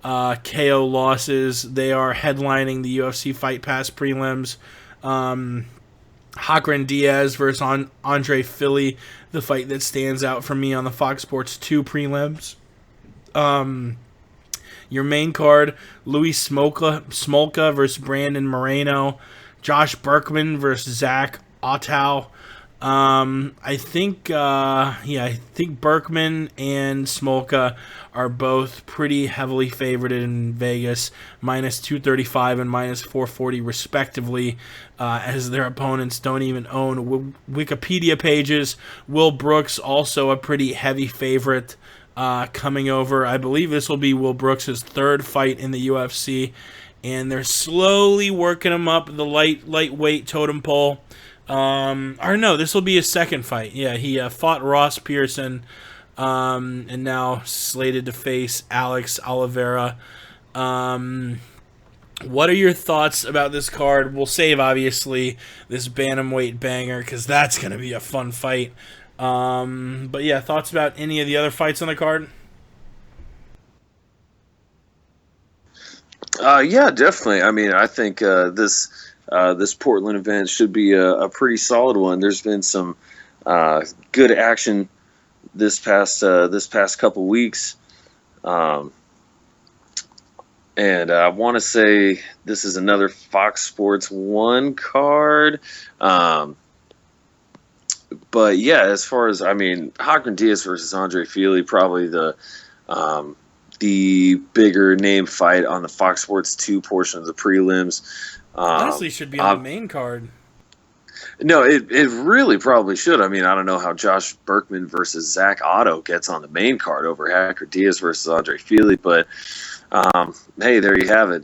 Speaker 2: KO losses. They are headlining the UFC Fight Pass prelims. Hakran Diaz versus Andre Fili, the fight that stands out for me on the Fox Sports 2 prelims. Your main card, Luis Smolka versus Brandon Moreno, Josh Berkman versus Zach Ottow. I think Berkman and Smolka are both pretty heavily favored in Vegas, minus 235 and minus 440 respectively, as their opponents don't even own Wikipedia pages. Will Brooks also a pretty heavy favorite coming over. I believe this will be Will Brooks' third fight in the UFC, and they're slowly working him up the lightweight totem pole. Or no, this will be his second fight. Yeah, he fought Ross Pearson, and now slated to face Alex Oliveira. What are your thoughts about this card? We'll save, obviously, this bantamweight banger, because that's going to be a fun fight. But yeah, thoughts about any of the other fights on the card?
Speaker 5: Yeah, definitely. I mean, I think this Portland event should be a pretty solid one. There's been some good action this past couple weeks, and I want to say this is another Fox Sports 1 card. But yeah, as far as, I mean, Hakran Diaz versus Andre Fili, probably the bigger name fight on the Fox Sports 2 portion of the prelims.
Speaker 2: Honestly, should be on the main card.
Speaker 5: No, it really probably should. I mean, I don't know how Josh Berkman versus Zach Otto gets on the main card over Hakran Diaz versus Andre Fili, but hey, there you have it.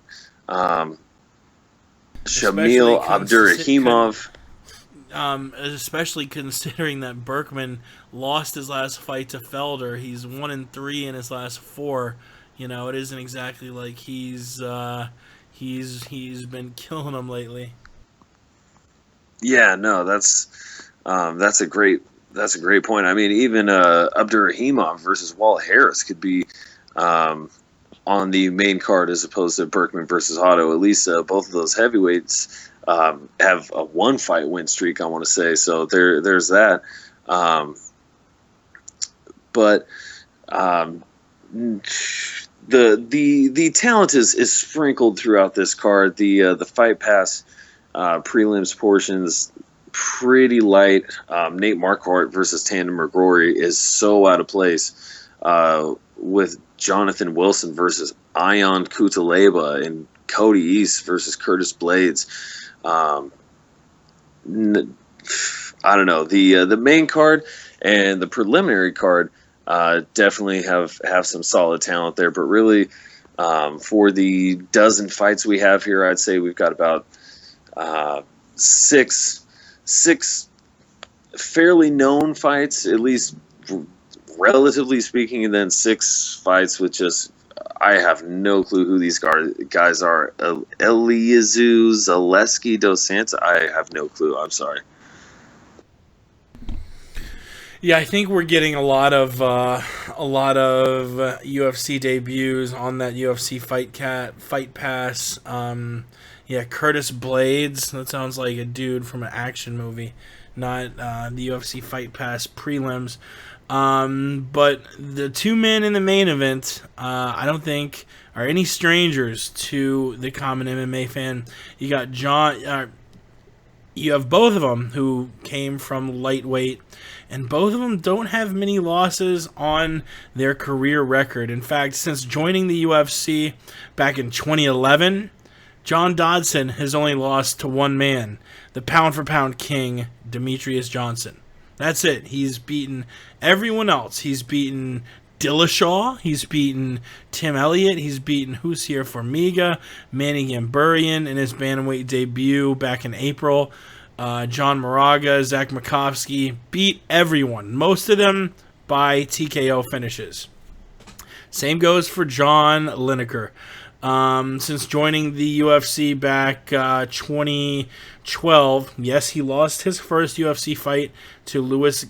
Speaker 5: Shamil Abdurakhimov.
Speaker 2: Especially considering that Berkman lost his last fight to Felder. He's 1-3 in his last 4. You know, it isn't exactly like he's been killing them lately.
Speaker 5: Yeah, no, that's a great point. I mean, even Abdurakhimov versus Walt Harris could be on the main card as opposed to Berkman versus Otto. At least both of those heavyweights have a 1-fight win streak, I want to say. So there's that. But the talent is sprinkled throughout this card. The Fight Pass prelims portions pretty light. Nate Marquardt versus Tamden McCrory is so out of place with Jonathan Wilson versus Ion Kutaleba and Cody East versus Curtis Blades. I don't know. The main card and the preliminary card definitely have some solid talent there, but really for the dozen fights we have here, I'd say we've got about 6 6 fairly known fights, at least relatively speaking, and then 6 fights with just I have no clue who these guys are. Eliezu Zaleski dos Santos. I have no clue. I'm sorry.
Speaker 2: Yeah, I think we're getting a lot of UFC debuts on that UFC Fight Pass. Yeah, Curtis Blades. That sounds like a dude from an action movie, not the UFC Fight Pass prelims. But the 2 men in the main event, I don't think are any strangers to the common MMA fan. You got you have both of them who came from lightweight, and both of them don't have many losses on their career record. In fact, since joining the UFC back in 2011, John Dodson has only lost to one man, the pound-for-pound king, Demetrius Johnson. That's it. He's beaten everyone else. He's beaten Dillashaw. He's beaten Tim Elliott. He's beaten Hussein Formiga, Manny Gamburian in his bantamweight debut back in April. John Moraga, Zach Makovsky, beat everyone. Most of them by TKO finishes. Same goes for John Lineker. Since joining the UFC back 2012, yes, he lost his first UFC fight to Louis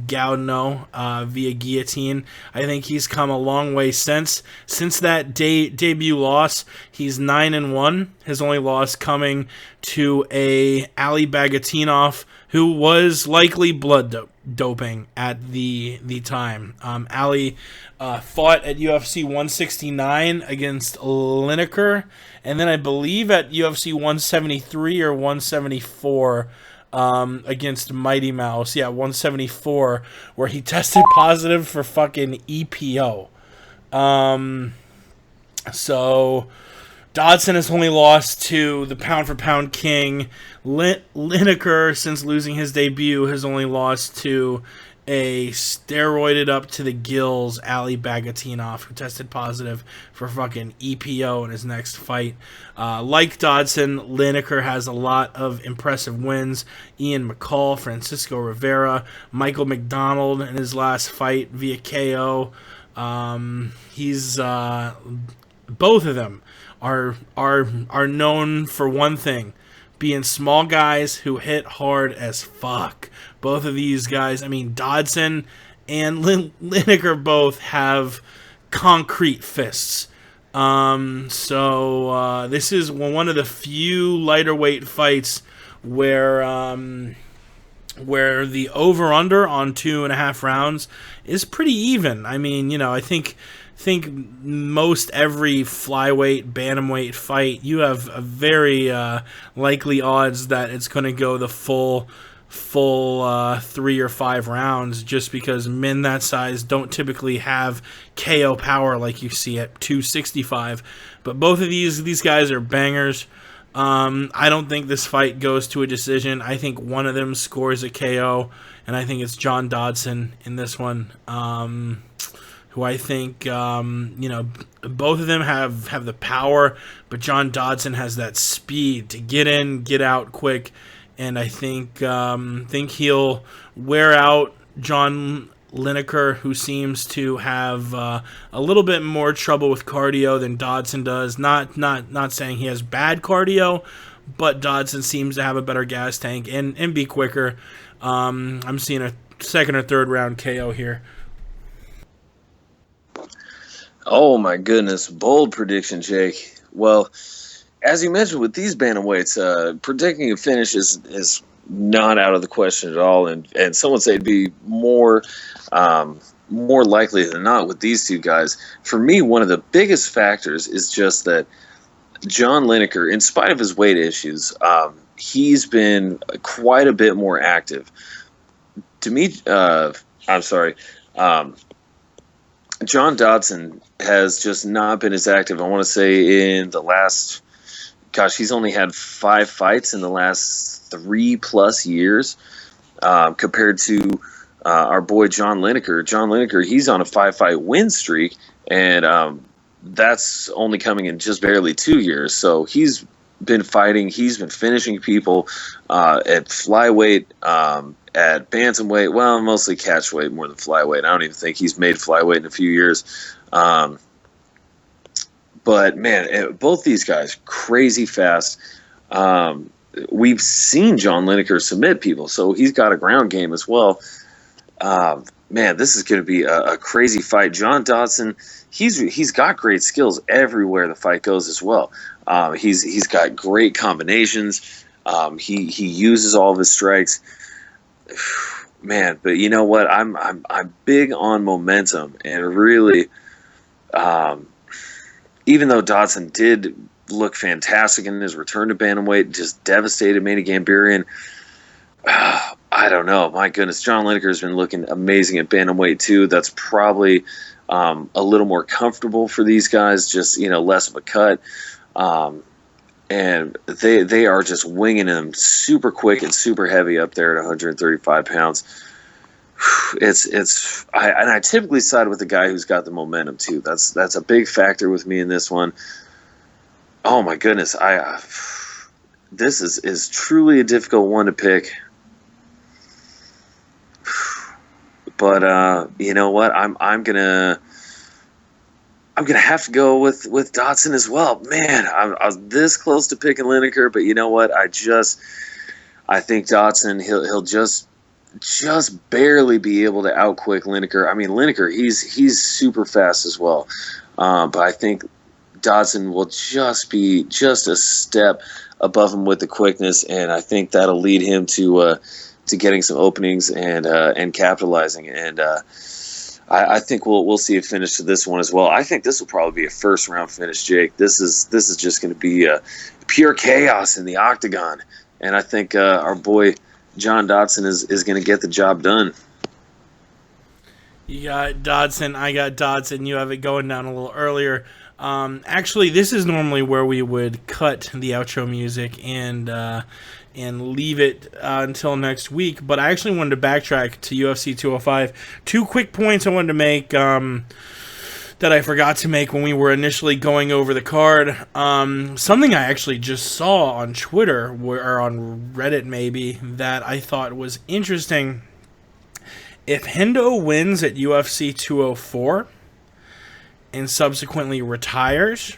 Speaker 2: Gaudino via guillotine. I think he's come a long way since that debut loss. He's 9-1. His only loss coming to a Ali Bagatinov, who was likely blood doping at the time. Ali fought at UFC 169 against Lineker, and then I believe at UFC 173 or 174 against Mighty Mouse. Yeah, 174, where he tested positive for fucking EPO. So Dodson has only lost to the pound-for-pound king. Lineker, since losing his debut, has only lost to a steroided up to the gills Ali Bagatinov, who tested positive for fucking EPO in his next fight. Like Dodson, Lineker has a lot of impressive wins. Ian McCall, Francisco Rivera, Michael McDonald in his last fight via KO. He's both of them are known for one thing: being small guys who hit hard as fuck. Both of these guys, I mean, Dodson and Lineker both have concrete fists. So this is one of the few lighter weight fights where the over-under on 2.5 rounds is pretty even. I mean, you know, I think most every flyweight, bantamweight fight, you have a very likely odds that it's going to go the full 3 or 5 rounds, just because men that size don't typically have KO power like you see at 265. But both of these guys are bangers. I don't think this fight goes to a decision. I think one of them scores a KO, and I think it's John Dodson in this one. Who I think, both of them have the power, but John Dodson has that speed to get in, get out quick, and I think he'll wear out John Lineker, who seems to have a little bit more trouble with cardio than Dodson does. Not saying he has bad cardio, but Dodson seems to have a better gas tank and be quicker. I'm seeing a 2nd or 3rd round KO here.
Speaker 5: Oh my goodness, bold prediction, Jake. Well, as you mentioned with these bantamweights, predicting a finish is not out of the question at all, and some would say it'd be more likely than not with these two guys. For me, one of the biggest factors is just that John Lineker, in spite of his weight issues, he's been quite a bit more active. John Dodson has just not been as active. I want to say in the last, he's only had 5 fights in the last 3+ years, compared to our boy John Lineker. John Lineker, he's on a 5-fight win streak, and that's only coming in just barely 2 years. So he's been fighting. He's been finishing people at flyweight, at bantamweight. Well, mostly catchweight more than flyweight. I don't even think he's made flyweight in a few years. But man, both these guys crazy fast. We've seen John Lineker submit people, so he's got a ground game as well. Man, this is going to be a crazy fight. John Dodson, he's got great skills everywhere the fight goes as well. He's got great combinations. He uses all of his strikes. Man, but you know what? I'm big on momentum, and really, even though Dodson did look fantastic in his return to bantamweight, just devastated Manny Gambarian. I don't know. My goodness, John Lineker has been looking amazing at bantamweight too. That's probably a little more comfortable for these guys, just less of a cut. And they are just winging him super quick and super heavy up there at 135 pounds. I typically side with the guy who's got the momentum too. That's a big factor with me in this one. Oh my goodness, this is truly a difficult one to pick. But you know what? I'm gonna have to go with Dodson as well. Man, I was this close to picking Lineker, but you know what? I think Dodson he'll just barely be able to outquick Lineker. I mean, Lineker he's super fast as well, but I think Dodson will just be just a step above him with the quickness, and I think that'll lead him to getting some openings and capitalizing. And I think we'll see a finish to this one as well. I think this will probably be a first round finish, Jake. This is just going to be pure chaos in the octagon, and I think our boy John Dodson is going to get the job done.
Speaker 2: You got Dodson. I got Dodson. You have it going down a little earlier. Actually, this is normally where we would cut the outro music and leave it until next week. But I actually wanted to backtrack to UFC 205. 2 quick points I wanted to make that I forgot to make when we were initially going over the card. Something I actually just saw on Twitter or on Reddit maybe that I thought was interesting. If Hendo wins at UFC 204 and subsequently retires,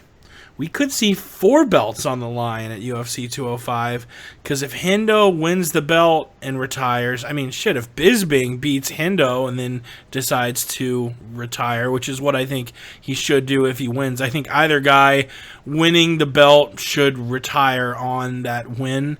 Speaker 2: we could see 4 belts on the line at UFC 205, because if Hendo wins the belt and retires, I mean, shit, if Bisping beats Hendo and then decides to retire, which is what I think he should do if he wins, I think either guy winning the belt should retire on that win.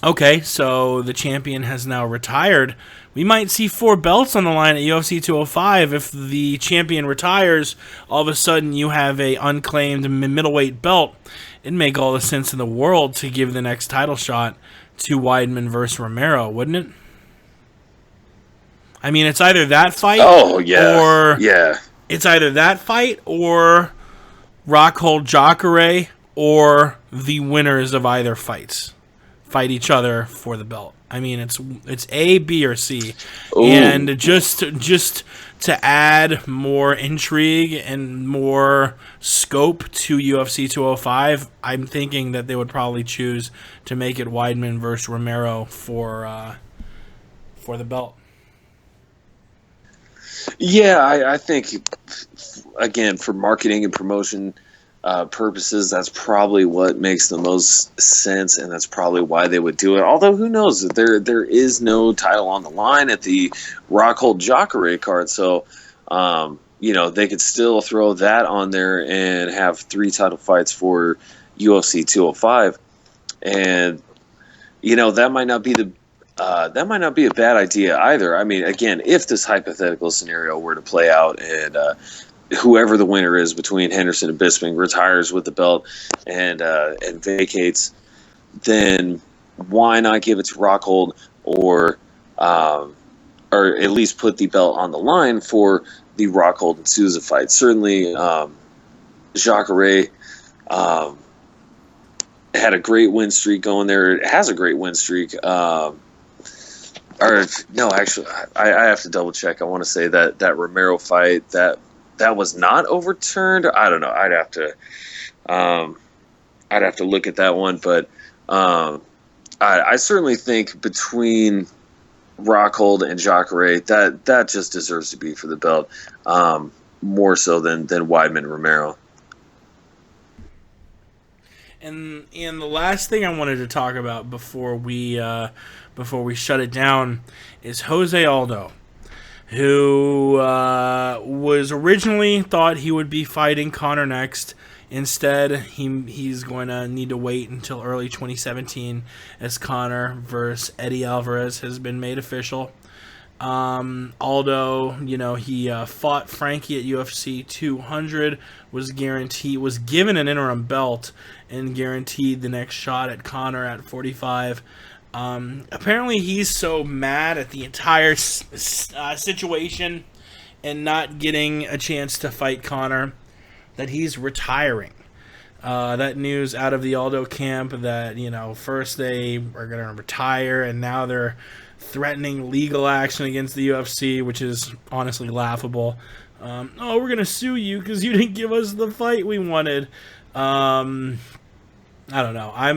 Speaker 2: Okay, so the champion has now retired. We might see 4 belts on the line at UFC 205. If the champion retires, all of a sudden you have a unclaimed middleweight belt. It'd make all the sense in the world to give the next title shot to Weidman versus Romero, wouldn't it? I mean, it's either that fight it's either that fight or Rockhold Jacare, or the winners of either fights fight each other for the belt. I mean, it's A, B, or C. Ooh. And just to add more intrigue and more scope to UFC 205, I'm thinking that they would probably choose to make it Weidman versus Romero for the belt.
Speaker 5: Yeah, I think, again, for marketing and promotion purposes, that's probably what makes the most sense, and that's probably why they would do it. Although, who knows? There is no title on the line at the Rockhold Jacare card, so they could still throw that on there and have 3 title fights for UFC 205, and that might not be a bad idea either. I mean, again, if this hypothetical scenario were to play out and whoever the winner is between Henderson and Bisping retires with the belt and vacates, then why not give it to Rockhold or at least put the belt on the line for the Rockhold and Souza fight? Certainly, Jacare had a great win streak going there. It has a great win streak. I have to double check. I want to say that Romero fight that was not overturned. I don't know. I'd have to I'd have to look at that one, but I certainly think between Rockhold and Jacare, that just deserves to be for the belt, more so than Weidman Romero.
Speaker 2: And the last thing I wanted to talk about before we shut it down is Jose Aldo, who was originally thought he would be fighting Conor next. Instead, he's going to need to wait until early 2017 as Conor versus Eddie Alvarez has been made official. Aldo, he fought Frankie at UFC 200, was given an interim belt and guaranteed the next shot at Conor at 45. Apparently he's so mad at the entire situation and not getting a chance to fight Conor that he's retiring. That news out of the Aldo camp that, first they are going to retire and now they're threatening legal action against the UFC, which is honestly laughable. We're going to sue you because you didn't give us the fight we wanted. I don't know. I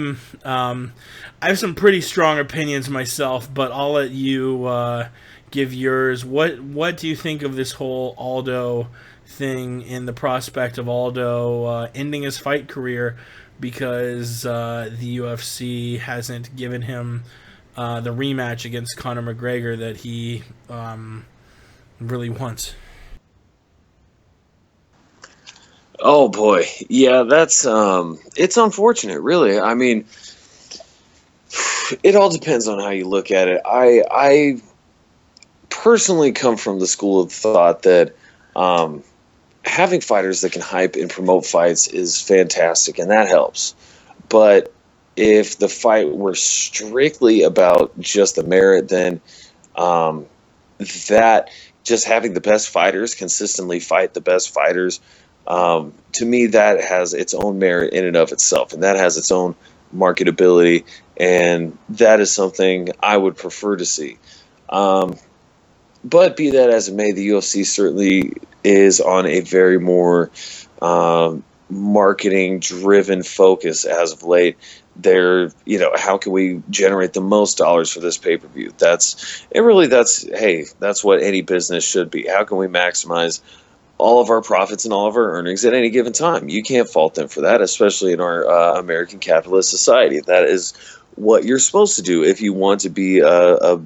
Speaker 2: have some pretty strong opinions myself, but I'll let you give yours. What do you think of this whole Aldo thing and the prospect of Aldo ending his fight career because the UFC hasn't given him the rematch against Conor McGregor that he really wants?
Speaker 5: Oh boy, yeah, that's it's unfortunate, really. I mean, it all depends on how you look at it. I personally come from the school of thought that having fighters that can hype and promote fights is fantastic, and that helps. But if the fight were strictly about just the merit, then that just having the best fighters consistently fight the best fighters, to me, that has its own merit in and of itself, and that has its own marketability, and that is something I would prefer to see. But be that as it may, the UFC certainly is on a very more marketing-driven focus as of late. They're, how can we generate the most dollars for this pay-per-view? That's what any business should be. How can we maximize all of our profits and all of our earnings at any given time? You can't fault them for that, especially in our American capitalist society. That is what you're supposed to do if you want to be a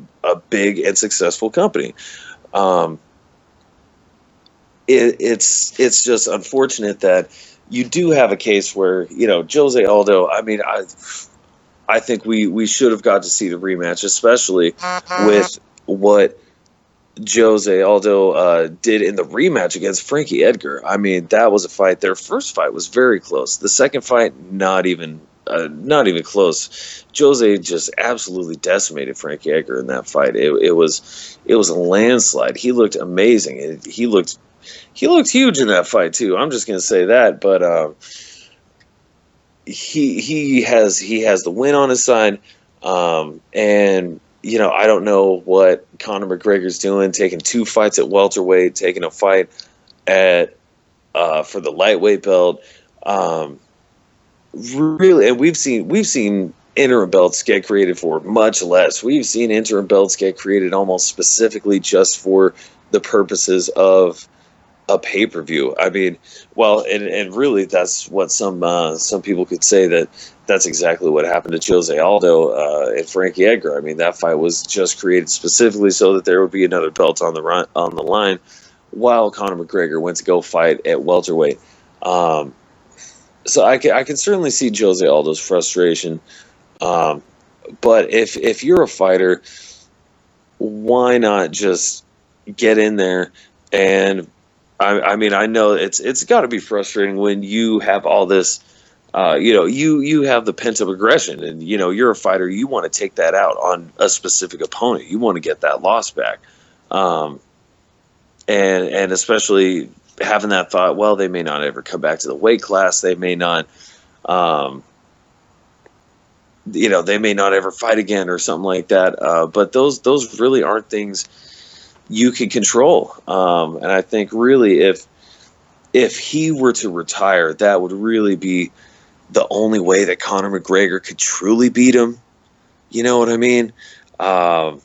Speaker 5: big and successful company. It's just unfortunate that you do have a case where, Jose Aldo, I mean, I think we should have got to see the rematch, especially with what Jose Aldo did in the rematch against Frankie Edgar. I mean, that was a fight. Their first fight was very close. The second fight, not even close. Jose just absolutely decimated Frankie Edgar in that fight. It was a landslide. He looked amazing. He looked huge in that fight too. I'm just gonna say that. But he has the win on his side, and I don't know what Conor McGregor's doing, taking 2 fights at welterweight, taking a fight at for the lightweight belt. Really, and we've seen interim belts get created for much less. We've seen interim belts get created almost specifically just for the purposes of a pay-per-view. I mean, well, and really, that's what some people could say that's exactly what happened to Jose Aldo and Frankie Edgar. I mean, that fight was just created specifically so that there would be another belt on the line, while Conor McGregor went to go fight at welterweight. So I can certainly see Jose Aldo's frustration. But if you're a fighter, why not just get in there? And I mean, I know it's got to be frustrating when you have all this, you have the pent up aggression, and you're a fighter. You want to take that out on a specific opponent. You want to get that loss back, and especially having that thought, well, they may not ever come back to the weight class. They may not, they may not ever fight again or something like that. But those really aren't things you can control. And I think really if he were to retire, that would really be the only way that Conor McGregor could truly beat him. You know what I mean? That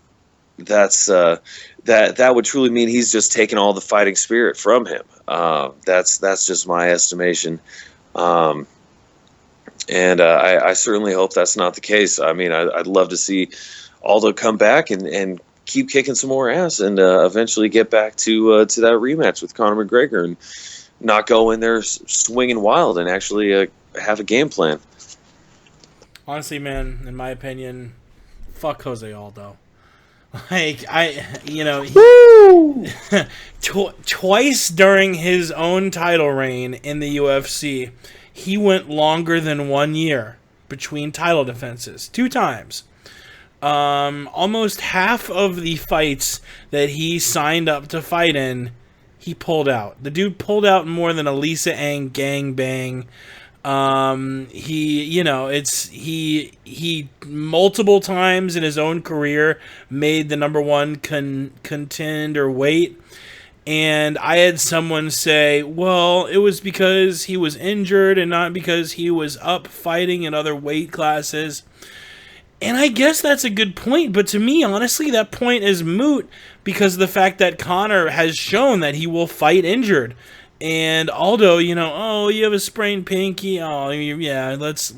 Speaker 5: would truly mean he's just taken all the fighting spirit from him. That's just my estimation. And I certainly hope that's not the case. I mean, I'd love to see Aldo come back and keep kicking some more ass and eventually get back to that rematch with Conor McGregor and not go in there swinging wild and actually have a game plan.
Speaker 2: Honestly, man, in my opinion, fuck Jose Aldo. Like, twice during his own title reign in the UFC, he went longer than 1 year between title defenses. 2 times. Almost half of the fights that he signed up to fight in, he pulled out. The dude pulled out more than a Lisa Ang gangbang. He multiple times in his own career made the number one contender weight. And I had someone say, well, it was because he was injured and not because he was up fighting in other weight classes. And I guess that's a good point, but to me, honestly, that point is moot because of the fact that Conor has shown that he will fight injured. And Aldo, oh, you have a sprained pinky. Oh, yeah, let's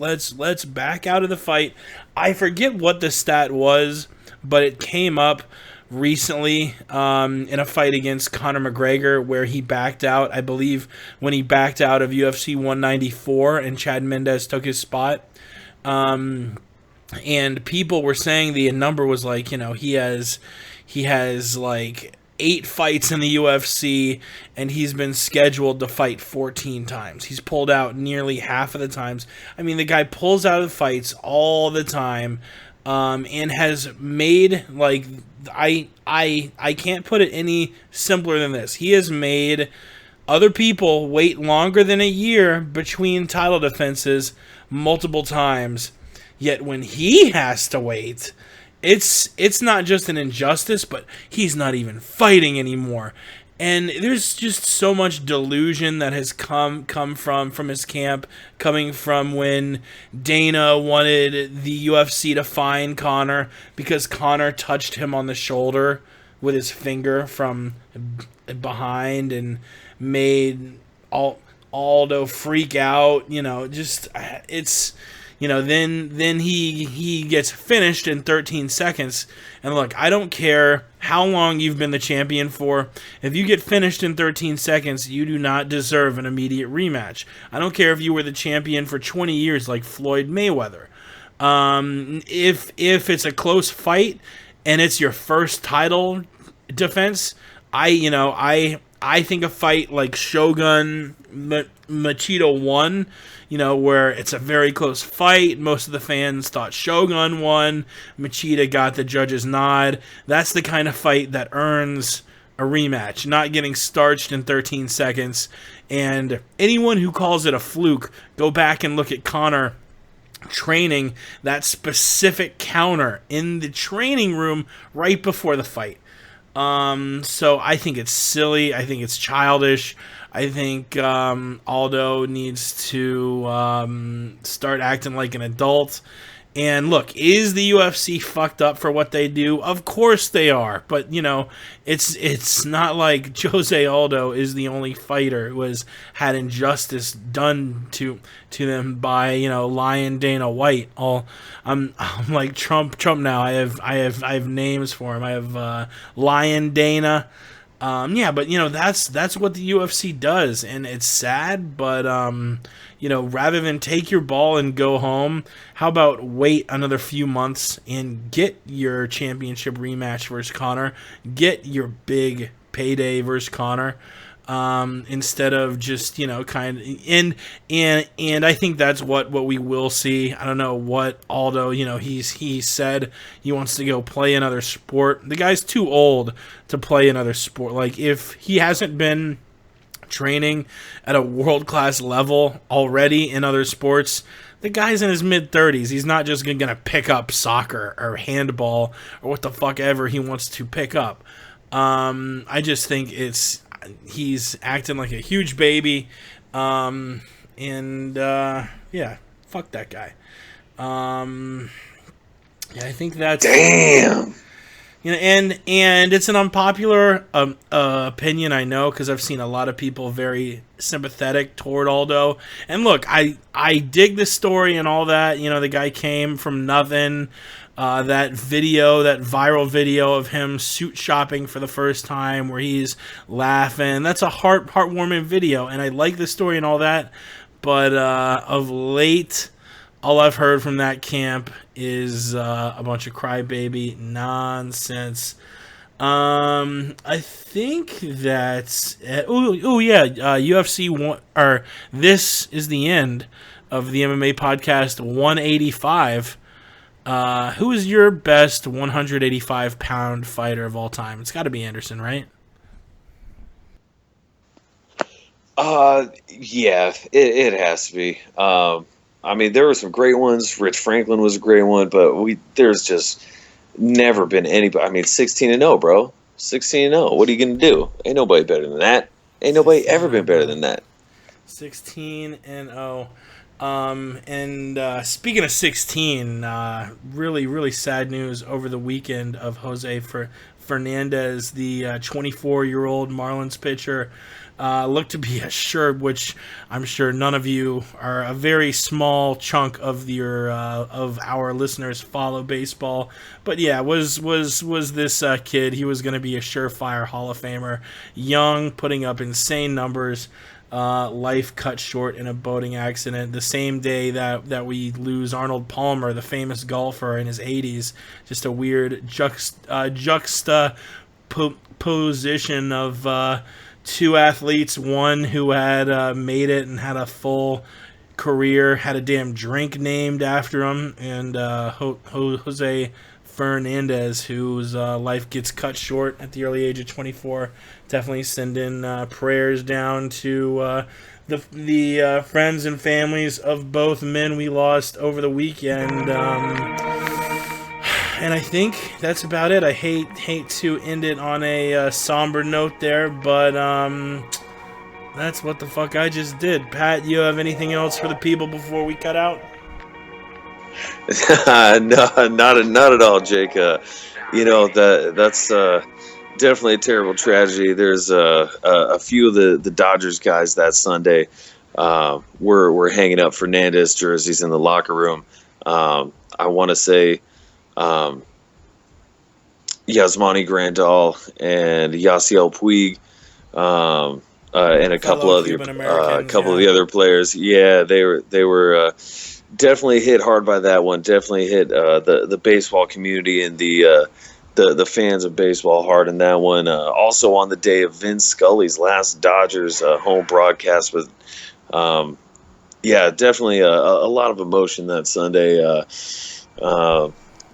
Speaker 2: back out of the fight. I forget what the stat was, but it came up recently in a fight against Conor McGregor where he backed out. I believe when he backed out of UFC 194 and Chad Mendes took his spot. And people were saying the number was like, he has like 8 fights in the UFC, and he's been scheduled to fight 14 times. He's pulled out nearly half of the times. I mean, the guy pulls out of fights all the time, and has made, like, I can't put it any simpler than this. He has made other people wait longer than a year between title defenses multiple times. Yet when he has to wait, it's not just an injustice, but he's not even fighting anymore. And there's just so much delusion that has come from his camp, coming from when Dana wanted the UFC to fine Conor because Conor touched him on the shoulder with his finger from behind and made Aldo freak out. Then he gets finished in 13 seconds. And look, I don't care how long you've been the champion for. If you get finished in 13 seconds, you do not deserve an immediate rematch. I don't care if you were the champion for 20 years like Floyd Mayweather. If it's a close fight and it's your first title defense, I think a fight like Shogun Machida 1, where it's a very close fight. Most of the fans thought Shogun won. Machida got the judge's nod. That's the kind of fight that earns a rematch, not getting starched in 13 seconds. And anyone who calls it a fluke, go back and look at Conor training that specific counter in the training room right before the fight. So I think it's silly. I think it's childish. I think Aldo needs to start acting like an adult. And look, is the UFC fucked up for what they do? Of course they are. But, it's not like Jose Aldo is the only fighter who has had injustice done to them by, Lion Dana White. I'm like Trump now. I have names for him. I have Lion Dana. But that's what the UFC does, and it's sad, but rather than take your ball and go home, how about wait another few months and get your championship rematch versus Conor, get your big payday versus Conor, instead of just, kind of, and I think that's what we will see. I don't know what Aldo, he said he wants to go play another sport. The guy's too old to play another sport. Like, if he hasn't been training at a world-class level already in other sports, the guy's in his mid-30s. He's not just going to pick up soccer or handball or what the fuck ever he wants to pick up. I just think he's acting like a huge baby. Fuck that guy. Yeah, I think that's...
Speaker 5: Damn.
Speaker 2: You know, and it's an unpopular opinion, I know, because I've seen a lot of people very sympathetic toward Aldo. And look, I dig the story and all that. You know, the guy came from nothing. That viral video of him suit shopping for the first time where he's laughing, that's a heartwarming video, and I like the story and all that. But of late, all I've heard from that camp is a bunch of crybaby nonsense. I think that's UFC one, or this is the end of the MMA podcast 185. Who is your best 185-pound fighter of all time? It's got to be Anderson, right?
Speaker 5: Yeah, it has to be. I mean, there were some great ones. Rich Franklin was a great one, but there's just never been anybody. I mean, 16-0, bro. 16-0. What are you gonna do? Ain't nobody better than that. Ain't nobody ever been better than that.
Speaker 2: 16-0. And speaking of 16, really, really sad news over the weekend of Jose Fernandez, the 24-year-old Marlins pitcher. Looked to be assured, which I'm sure none of you, are a very small chunk of of our listeners follow baseball. But yeah, was this kid? He was going to be a surefire Hall of Famer, young, putting up insane numbers. Life cut short in a boating accident the same day that we lose Arnold Palmer, the famous golfer in his 80s. Just a weird juxtaposition of two athletes, one who had made it and had a full career, had a damn drink named after him, and Jose Fernandez, whose life gets cut short at the early age of 24. Definitely send in prayers down to the friends and families of both men we lost over the weekend. And I think that's about it. I hate to end it on a somber note there, but that's what the fuck I just did. Pat, you have anything else for the people before we cut out?
Speaker 5: No, not at all, Jake. You know, that's definitely a terrible tragedy. There's a few of the Dodgers guys that Sunday were hanging up Fernandez jerseys in the locker room. I want to say Yasmani Grandal and Yasiel Puig, and a couple of the other players. Yeah, they were definitely hit hard by that one. Definitely hit the baseball community and the fans of baseball hard in that one. Also on the day of Vin Scully's last Dodgers home broadcast with, definitely a lot of emotion that Sunday.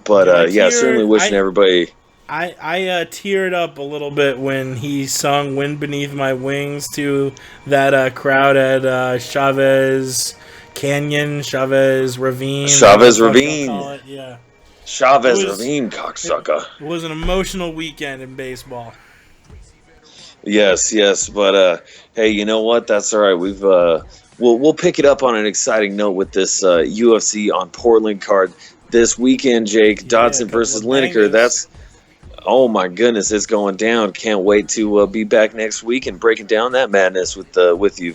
Speaker 5: Certainly wishing everybody.
Speaker 2: I teared up a little bit when he sung "Wind Beneath My Wings" to that crowd at Chavez Ravine.
Speaker 5: Chavez Ravine.
Speaker 2: Yeah.
Speaker 5: Chavez Ravine, cocksucker.
Speaker 2: It was an emotional weekend in baseball.
Speaker 5: Yes, but hey, you know what? That's all right. We'll pick it up on an exciting note with this UFC on Portland card this weekend, Jake. Dodson versus Lineker. That's, oh my goodness, it's going down. Can't wait to be back next week and breaking down that madness with you.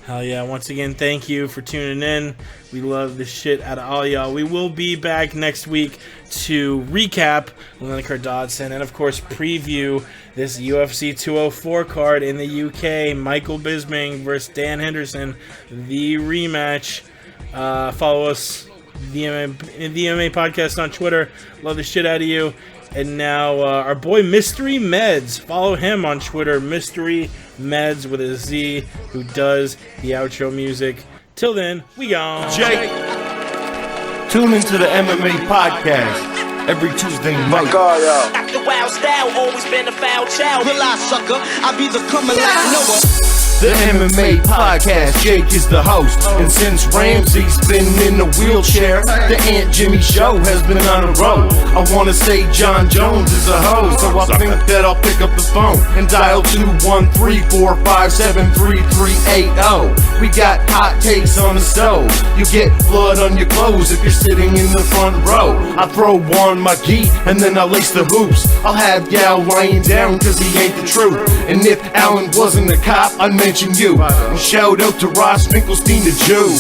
Speaker 2: Hell yeah. Once again, thank you for tuning in. We love the shit out of all y'all. We will be back next week to recap Lineker Dodson and, of course, preview this UFC 204 card in the UK. Michael Bisping versus Dan Henderson, the rematch. Follow us, the MMA Podcast on Twitter. Love the shit out of you. And now our boy Mystery Meds. Follow him on Twitter, Mystery Meds with a Z, who does the outro music. Till then, we gone.
Speaker 6: Jake, tune into the MMA Podcast every Tuesday night.
Speaker 4: Act the wild style, always been a foul child.
Speaker 3: Realize, sucker, I be the coming like Noah.
Speaker 8: the MMA podcast. Jake is the host, and since Ramsey's been in the wheelchair, the Aunt Jimmy show has been on a roll. I wanna say John Jones is a host, so I think that I'll pick up the phone and dial 213-457-3380. We got hot takes on the stove. You get blood on your clothes if you're sitting in the front row. I throw on my gi and then I lace the hoops. I'll have Gal lying down cause he ain't the truth. And if Alan wasn't a cop, I'd mention you. And shout out to Ross Finkelstein the Jew.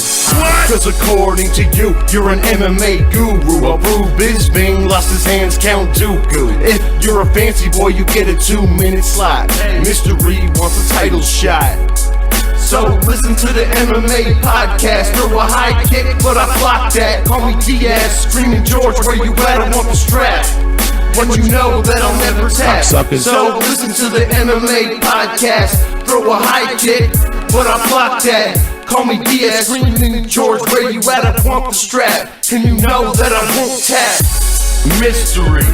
Speaker 8: Cause according to you, you're an MMA guru. I'll prove Bisping lost his hands, Count Dooku. If you're a fancy boy, you get a 2-minute slot. Mystery wants a title shot. So listen to the MMA podcast. Throw a high kick, but I block that. Call me Diaz, screaming George, where you at? I want the strap. But you know that I'll never tap. So listen to the MMA podcast. Throw a high kick, but I block that. Call me Diaz, screaming George, where you at? I want the strap. And you know that I won't tap. Mystery.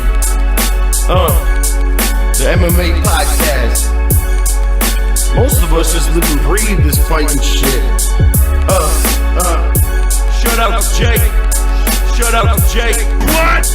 Speaker 8: The MMA podcast. Most of us just live and breathe this fighting shit. Shout out to Jake. Shout out to Jake. What?